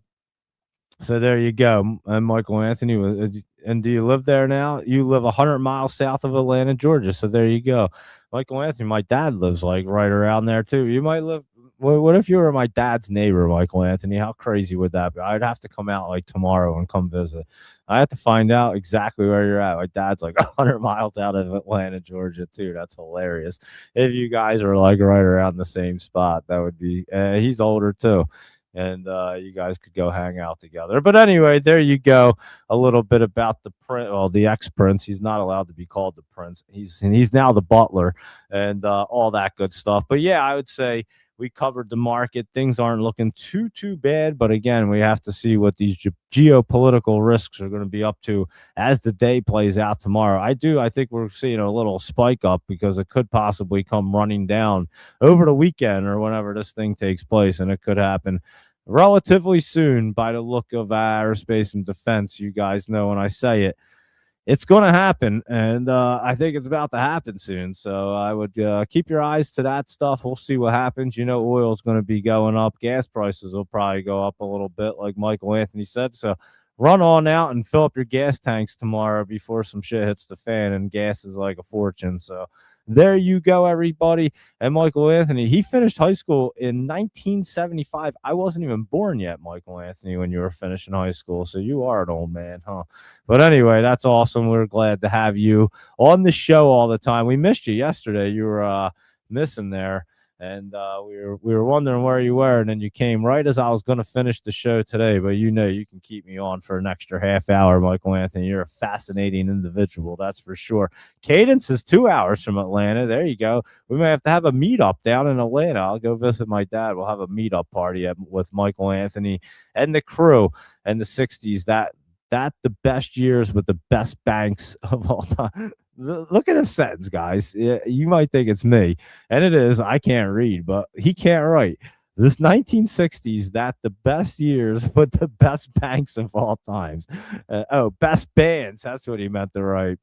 there you go. And Michael Anthony, and do you live there now? You live 100 miles south of Atlanta, Georgia. So there you go. Michael Anthony, my dad lives like right around there too. You might live. What if you were my dad's neighbor, Michael Anthony? How crazy would that be? I'd have to come out like tomorrow and come visit. I have to find out exactly where you're at. My dad's like 100 miles out of Atlanta, Georgia, too. That's hilarious. If you guys are like right around the same spot, that would be. He's older too, and you guys could go hang out together. But anyway, there you go. A little bit about the prince, well, the ex-prince. He's not allowed to be called the prince. He's now the butler, and all that good stuff. But yeah, I would say we covered the market. Things aren't looking too bad, but again, we have to see what these geopolitical risks are going to be up to as the day plays out tomorrow. I think we're seeing a little spike up because it could possibly come running down over the weekend or whenever this thing takes place, and it could happen relatively soon by the look of aerospace and defense. You guys know when I say it, it's going to happen, and I think it's about to happen soon. So I would keep your eyes to that stuff. We'll see what happens. You know, oil is going to be going up. Gas prices will probably go up a little bit, like Michael Anthony said. So run on out and fill up your gas tanks tomorrow before some shit hits the fan, and gas is like a fortune. So there you go, everybody. And Michael Anthony, he finished high school in 1975. I wasn't even born yet, Michael Anthony, when you were finishing high school. So you are an old man, huh? But anyway, that's awesome. We're glad to have you on the show all the time. We missed you yesterday. You were missing there. And we were wondering where you were, and then you came right as I was going to finish the show today. But you know you can keep me on for an extra half hour, Michael Anthony. You're a fascinating individual, that's for sure. Cadence is 2 hours from Atlanta. There you go. We may have to have a meetup down in Atlanta. I'll go visit my dad. We'll have a meetup party with Michael Anthony and the crew and the 60s. That the best years with the best banks of all time. Look at his sentence, guys. You might think it's me, and it is. I can't read, but he can't write. This 1960s, that the best years with the best banks of all times. Best bands. That's what he meant to write.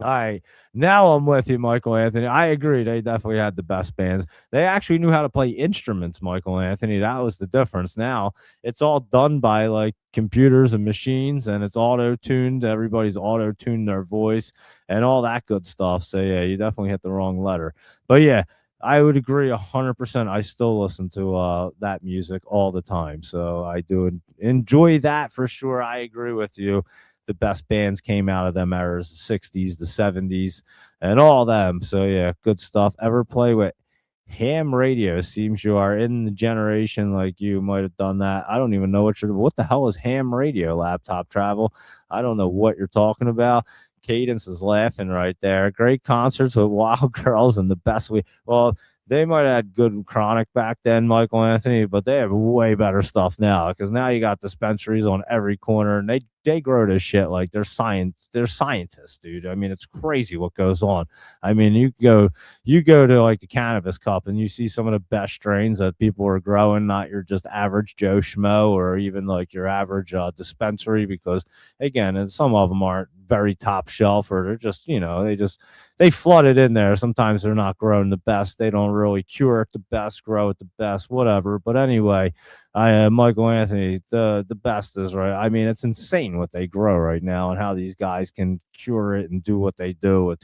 All right, now I'm with you, Michael Anthony. I agree. They definitely had the best bands. They actually knew how to play instruments, Michael Anthony. That was the difference. Now it's all done by like computers and machines, and it's auto-tuned. Everybody's auto-tuned their voice and all that good stuff. So yeah, you definitely hit the wrong letter. But yeah, I would agree 100%. I still listen to that music all the time. So I do enjoy that for sure. I agree with you. The best bands came out of them eras, the 60s, the 70s, and all them. So yeah, good stuff. Ever play with ham radio? Seems you are in the generation like you might have done that. I don't even know what the hell is ham radio, laptop travel. I don't know what you're talking about. Cadence is laughing right there. Great concerts with Wild Girls and the best well, they might have had good Chronic back then, Michael Anthony, but they have way better stuff now because now you got dispensaries on every corner, and they grow this shit like they're scientists, dude. I mean, it's crazy what goes on. I mean, you go to like the Cannabis Cup and you see some of the best strains that people are growing, not your just average Joe Schmo or even like your average dispensary, because again, and some of them aren't very top shelf, or they're just, they just they flood it in there. Sometimes they're not grown the best. They don't really cure it the best, grow it the best, whatever. But anyway, Michael Anthony, the best is right. I mean, it's insane what they grow right now and how these guys can cure it and do what they do with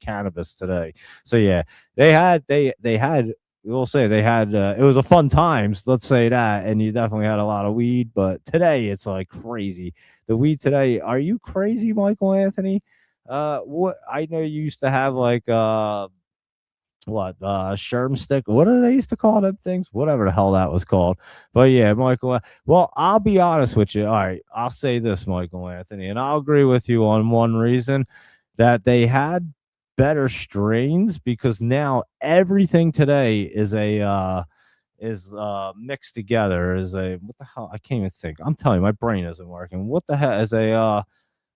cannabis today. So yeah, they had we'll say they had it was a fun times, let's say that, and you definitely had a lot of weed, but today it's like crazy. The weed today, are you crazy, Michael Anthony? What I know you used to have like what sherm stick, what do they used to call them things, whatever the hell that was called. But yeah, Michael, well, I'll be honest with you. All right, I'll say this, Michael Anthony, and I'll agree with you on one reason, that they had better strains, because now everything today is mixed together, is a what the hell, I can't even think, I'm telling you, my brain isn't working. What the hell is a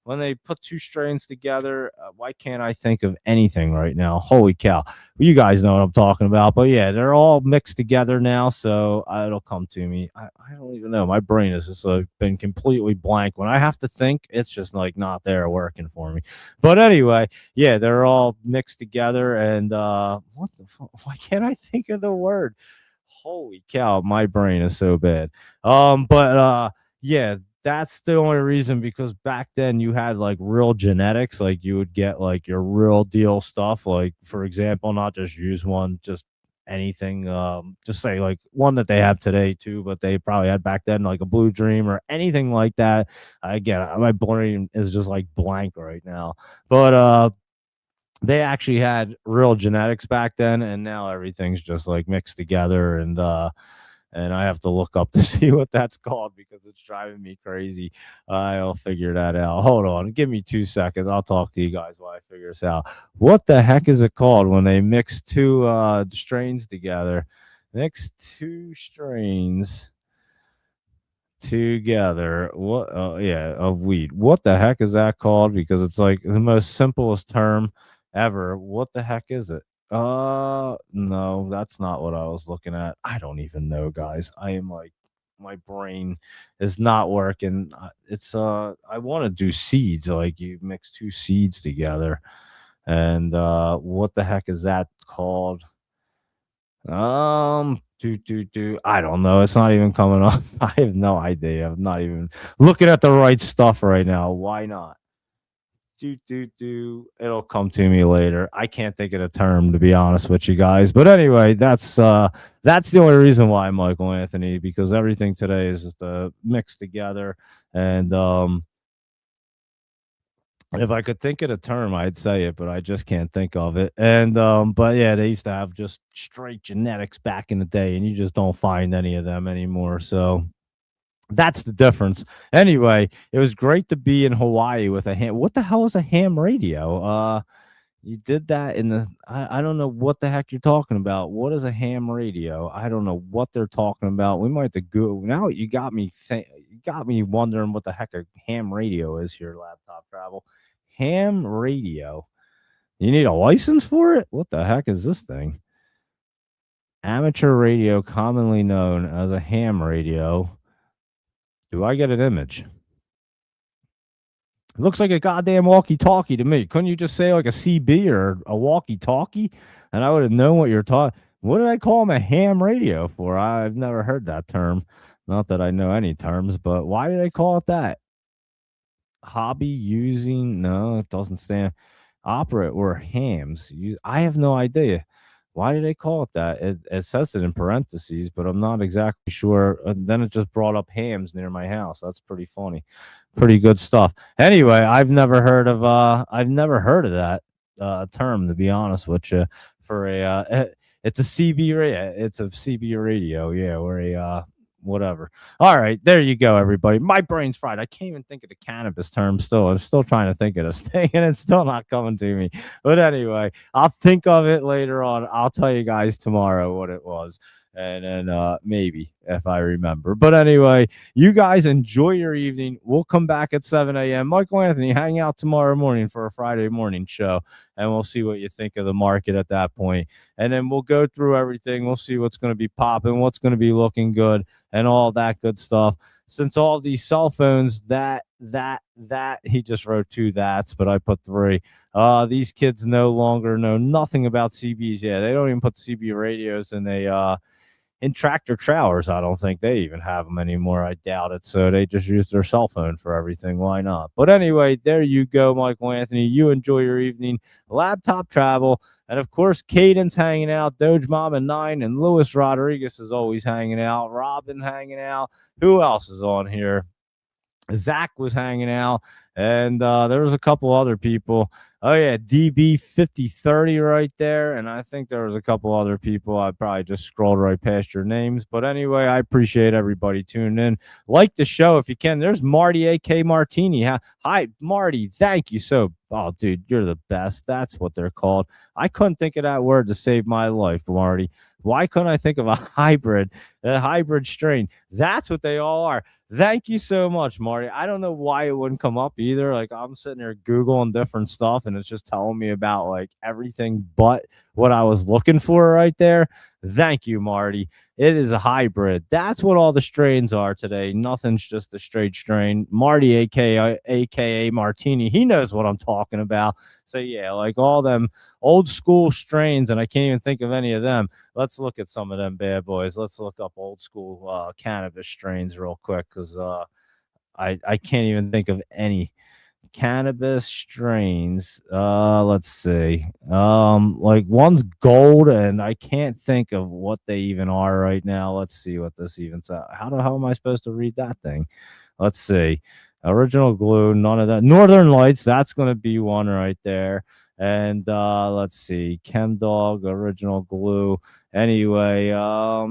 when they put two strains together, why can't I think of anything right now? Holy cow. You guys know what I'm talking about. But yeah, they're all mixed together now. So it'll come to me. I don't even know. My brain has just been completely blank. When I have to think, it's just like not there working for me. But anyway, yeah, they're all mixed together. And what the fuck? Why can't I think of the word? Holy cow, my brain is so bad. But yeah, that's the only reason, because back then you had like real genetics, like you would get like your real deal stuff, like for example, not just use one, just anything, just say like one that they have today too, but they probably had back then, like a Blue Dream or anything like that. Again, my brain is just like blank right now. But they actually had real genetics back then, and now everything's just like mixed together, and I have to look up to see what that's called because it's driving me crazy. I'll figure that out. Hold on, give me 2 seconds. I'll talk to you guys while I figure this out. What the heck is it called when they mix two strains together? Mix two strains together. What? Yeah, of weed. What the heck is that called? Because it's like the most simplest term ever. What the heck is it? No, that's not what I was looking at. I don't even know, guys. I am like, my brain is not working. It's I want to do seeds, like you mix two seeds together. And what the heck is that called? I don't know. It's not even coming up. I have no idea. I'm not even looking at the right stuff right now. Why not? It'll come to me later. I can't think of the term, to be honest with you guys. But anyway, that's the only reason why, Michael Anthony, because everything today is just mixed together. And if I could think of the term, I'd say it, but I just can't think of it. And but yeah, they used to have just straight genetics back in the day, and you just don't find any of them anymore. So that's the difference. Anyway, it was great to be in Hawaii with a ham. What the hell is a ham radio? You did that in the. I don't know what the heck you're talking about. What is a ham radio? I don't know what they're talking about. We might have to go. Now you got me. You got me wondering what the heck a ham radio is here. Laptop travel, ham radio. You need a license for it? What the heck is this thing? Amateur radio, commonly known as a ham radio. Do I get an image? It looks like a goddamn walkie-talkie to me. Couldn't you just say like a CB or a walkie-talkie, and I would have known what you're talking? What did I call them a ham radio for? I've never heard that term. Not that I know any terms, but why did I call it that? Hobby using? No, it doesn't stand. Opera or hams? I have no idea. Why did they call it that? It says it in parentheses, but I'm not exactly sure. And then it just brought up hams near my house. That's pretty funny. Pretty good stuff. Anyway, I've never heard of that term, to be honest with you. For a it's a CB radio. It's a CB radio, yeah, or a whatever. All right, there you go, everybody. My brain's fried. I can't even think of the cannabis term still. I'm still trying to think of this thing, and it's still not coming to me. But anyway, I'll think of it later on. I'll tell you guys tomorrow what it was. And then maybe if I remember. But anyway, you guys enjoy your evening. We'll come back at 7 a.m. Michael Anthony, hang out tomorrow morning for a Friday morning show, and we'll see what you think of the market at that point. And then we'll go through everything. We'll see what's going to be popping, what's going to be looking good, and all that good stuff. Since all these cell phones, he just wrote two that's, but I put three. These kids no longer know nothing about CBs. Yeah, they don't even put CB radios in tractor trailers. I don't think they even have them anymore. I doubt it. So they just use their cell phone for everything. Why not? But anyway, there you go, Michael Anthony. You enjoy your evening. Laptop travel. And of course, Caden's hanging out. Doge Mama 9 and Luis Rodriguez is always hanging out. Robin hanging out. Who else is on here? Zach was hanging out, and there was a couple other people. Oh yeah, DB 5030 right there, and I think there was a couple other people. I probably just scrolled right past your names, but anyway, I appreciate everybody tuning in. Like the show if you can. There's Marty AK Martini. Hi Marty, thank you so. Oh dude, you're the best. That's what they're called. I couldn't think of that word to save my life, Marty. Why couldn't I think of a hybrid strain? That's what they all are. Thank you so much, Marty. I don't know why it wouldn't come up either. Like I'm sitting there Googling different stuff and it's just telling me about like everything but what I was looking for right there. Thank you, Marty. It is a hybrid. That's what all the strains are today. Nothing's just a straight strain. Marty, aka Martini, he knows what I'm talking about. So yeah, like all them old school strains, and I can't even think of any of them. Let's look at some of them bad boys. Let's look up old school cannabis strains real quick because I can't even think of any cannabis strains. Let's see. Like one's gold, and I can't think of what they even are right now. Let's see what this even says. How the hell am I supposed to read that thing? Let's see. Original glue, none of that. Northern Lights, that's going to be one right there. And let's see, Chemdog, original glue. Anyway,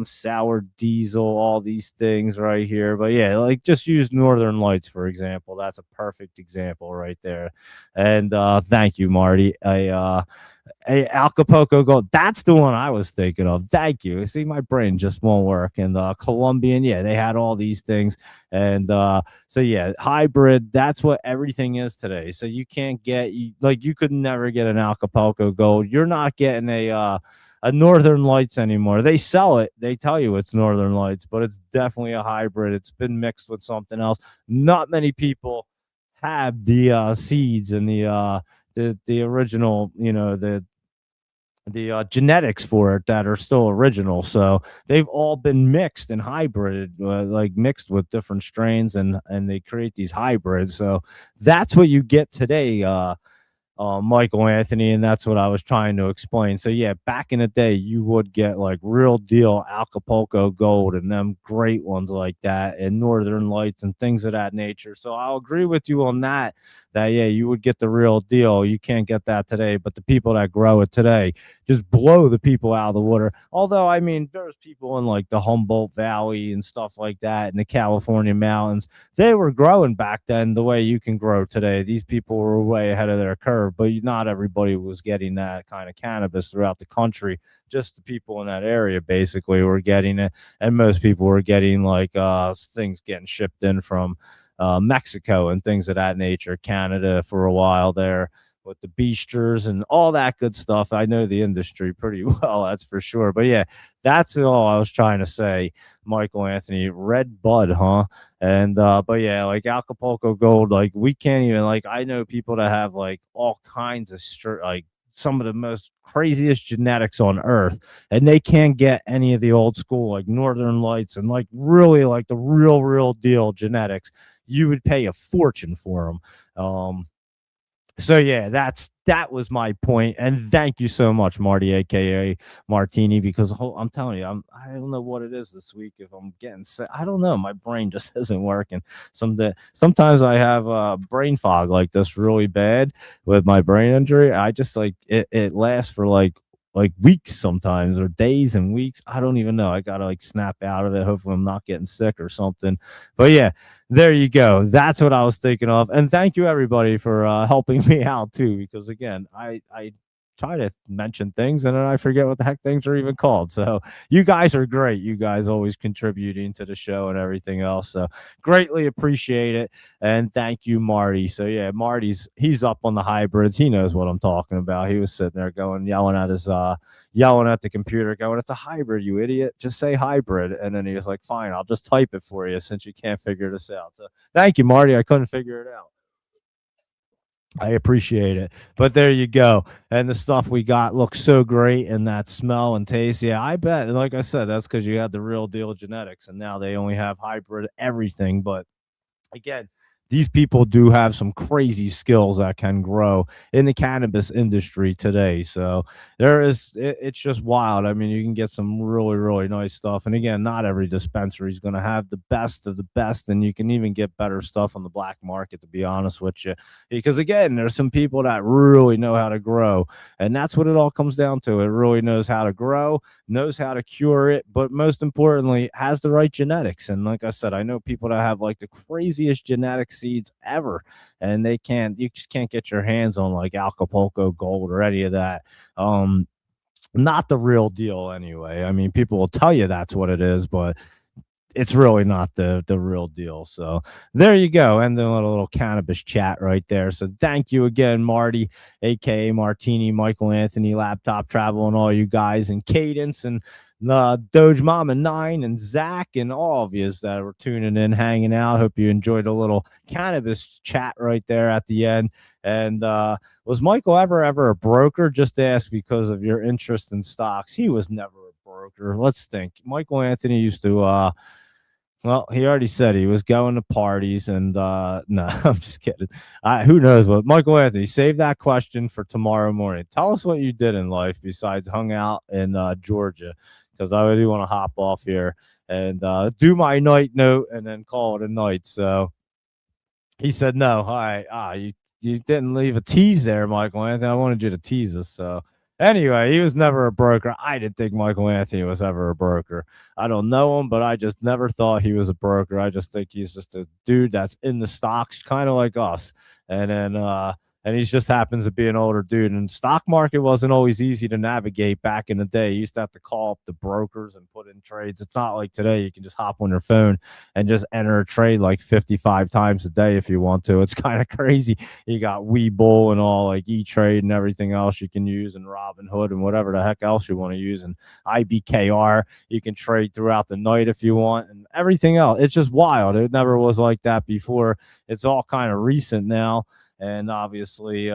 sour diesel, all these things right here. But yeah, like just use Northern Lights for example. That's a perfect example right there. And thank you, Marty. Acapulco Gold. That's the one I was thinking of. Thank you. See, my brain just won't work. And Colombian, yeah, they had all these things. And so yeah, hybrid. That's what everything is today. So you can't get you could never get an Acapulco Gold. You're not getting a Northern Lights anymore. They sell it. They tell you it's Northern Lights, but it's definitely a hybrid. It's been mixed with something else. Not many people have the seeds and the original, the genetics for it that are still original. So they've all been mixed and hybrid, like mixed with different strains, and they create these hybrids. So that's what you get today. Michael Anthony, and that's what I was trying to explain. So yeah, back in the day, you would get like real deal Acapulco Gold and them great ones like that, and Northern Lights and things of that nature. So I'll agree with you on that. That yeah, you would get the real deal. You can't get that today, but the people that grow it today just blow the people out of the water. Although I mean, there's people in like the Humboldt Valley and stuff like that, in the California mountains. They were growing back then the way you can grow today. These people were way ahead of their curve, but not everybody was getting that kind of cannabis throughout the country. Just the people in that area basically were getting it, and most people were getting like things getting shipped in from Mexico and things of that nature, Canada for a while there with the beasters and all that good stuff. I know the industry pretty well, that's for sure. But yeah, that's all I was trying to say, Michael Anthony. Red bud, huh? And but yeah, like Acapulco Gold, like we can't even, like I know people that have like all kinds of like some of the most craziest genetics on earth, and they can't get any of the old school like Northern Lights and like really like the real deal genetics. You would pay a fortune for them. So yeah, that was my point, and thank you so much, Marty, aka Martini, because I'm telling you, I don't know what it is this week. If I'm getting sick, I don't know. My brain just isn't working. Sometimes I have brain fog like this really bad with my brain injury. I just like it lasts for like weeks sometimes, or days and weeks. I don't even know. I gotta like snap out of it. Hopefully I'm not getting sick or something. But yeah, there you go. That's what I was thinking of. And thank you everybody for helping me out too, because again, I try to mention things and then I forget what the heck things are even called. So you guys are great. You guys always contributing to the show and everything else. So greatly appreciate it. And thank you, Marty. So yeah, he's up on the hybrids. He knows what I'm talking about. He was sitting there going, yelling at the computer, going, "It's a hybrid, you idiot. Just say hybrid." And then he was like, "Fine, I'll just type it for you since you can't figure this out." So thank you, Marty. I couldn't figure it out. I appreciate it. But there you go. And the stuff we got looks so great and that smell and taste. Yeah, I bet. And like I said, that's because you had the real deal genetics and now they only have hybrid everything. But again, these people do have some crazy skills that can grow in the cannabis industry today. So it's just wild. I mean, you can get some really, really nice stuff. And again, not every dispensary is going to have the best of the best. And you can even get better stuff on the black market, to be honest with you. Because again, there's some people that really know how to grow. And that's what it all comes down to. It really knows how to grow, knows how to cure it, but most importantly, has the right genetics. And like I said, I know people that have like the craziest genetic seeds ever, and you just can't get your hands on like Acapulco Gold or any of that. Not the real deal anyway. I mean, people will tell you that's what it is, but it's really not the real deal. So there you go. And then a little cannabis chat right there. So thank you again, Marty, aka Martini, Michael Anthony, Laptop Travel, and all you guys, and Cadence, and Doge Mama 9, and Zach, and all of you that were tuning in, hanging out. Hope you enjoyed a little cannabis chat right there at the end. And was Michael ever a broker? Just ask because of your interest in stocks. He was never a broker. Let's think. Michael Anthony used to well, he already said he was going to parties, and no, I'm just kidding. Who knows what? Michael Anthony, save that question for tomorrow morning. Tell us what you did in life besides hung out in Georgia, because I really want to hop off here and do my night note and then call it a night. So he said no. All right. You didn't leave a tease there, Michael Anthony. I wanted you to tease us. So anyway, he was never a broker. I didn't think Michael Anthony was ever a broker. I don't know him, but I just never thought he was a broker. I just think he's just a dude that's in the stocks, kind of like us. And then and he just happens to be an older dude. And stock market wasn't always easy to navigate back in the day. You used to have to call up the brokers and put in trades. It's not like today. You can just hop on your phone and just enter a trade like 55 times a day if you want to. It's kind of crazy. You got Webull and all like E-Trade and everything else you can use, and Robinhood and whatever the heck else you want to use, and IBKR. You can trade throughout the night if you want, and everything else. It's just wild. It never was like that before. It's all kind of recent now. And obviously,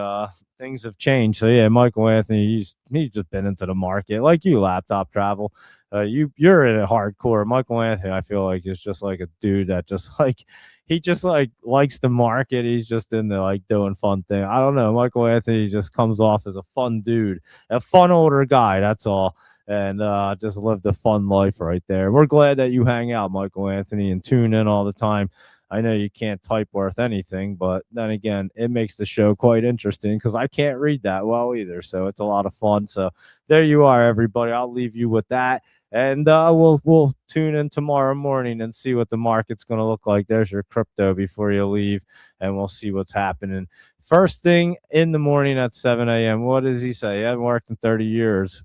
things have changed. So yeah, Michael Anthony, he's just been into the market like you, Laptop Travel. You're in it hardcore. Michael Anthony, I feel like, is just like a dude that just like he just like likes the market. He's just into like doing fun thing. I don't know. Michael Anthony just comes off as a fun dude, a fun older guy. That's all. And just lived a fun life right there. We're glad that you hang out, Michael Anthony, and tune in all the time. I know you can't type worth anything, but then again, it makes the show quite interesting because I can't read that well either. So it's a lot of fun. So there you are, everybody. I'll leave you with that, and we'll tune in tomorrow morning and see what the market's going to look like. There's your crypto before you leave, and we'll see what's happening. First thing in the morning at 7 a.m. What does he say? He hasn't worked in 30 years.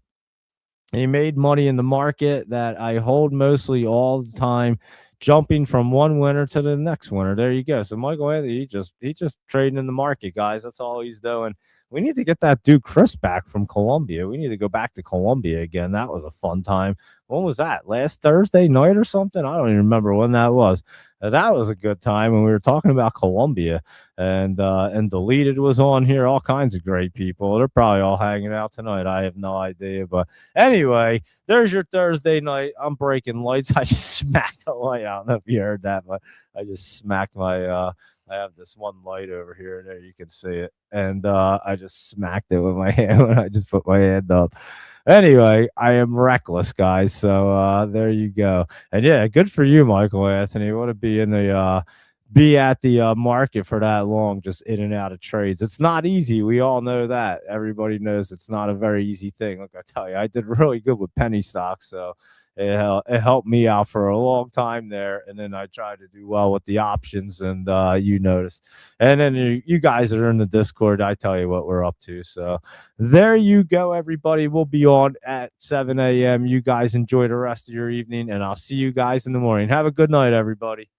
He made money in the market that I hold mostly all the time, jumping from one winner to the next winner. There you go. So Michael Anthony, he just trading in the market, guys. That's all he's doing. We need to get that dude Chris back from Colombia. We need to go back to Colombia again. That was a fun time. When was that? Last Thursday night or something? I don't even remember when that was. That was a good time when we were talking about Colombia, and Deleted was on here. All kinds of great people. They're probably all hanging out tonight. I have no idea. But anyway, there's your Thursday night. I'm breaking lights. I just smacked the light. I don't know if you heard that, but I just smacked my I have this one light over here. There, you can see it. And I just smacked it with my hand when I just put my hand up. Anyway, I am reckless, guys. So there you go. And yeah, good for you, Michael Anthony. Want to be in the be at the market for that long, just in and out of trades. It's not easy. We all know that. Everybody knows it's not a very easy thing. Like I tell you, I did really good with penny stocks. So it helped me out for a long time there. And then I tried to do well with the options, and you notice. And then you guys that are in the Discord, I tell you what we're up to. So there you go, everybody. We'll be on at 7 a.m. You guys enjoy the rest of your evening, and I'll see you guys in the morning. Have a good night, everybody.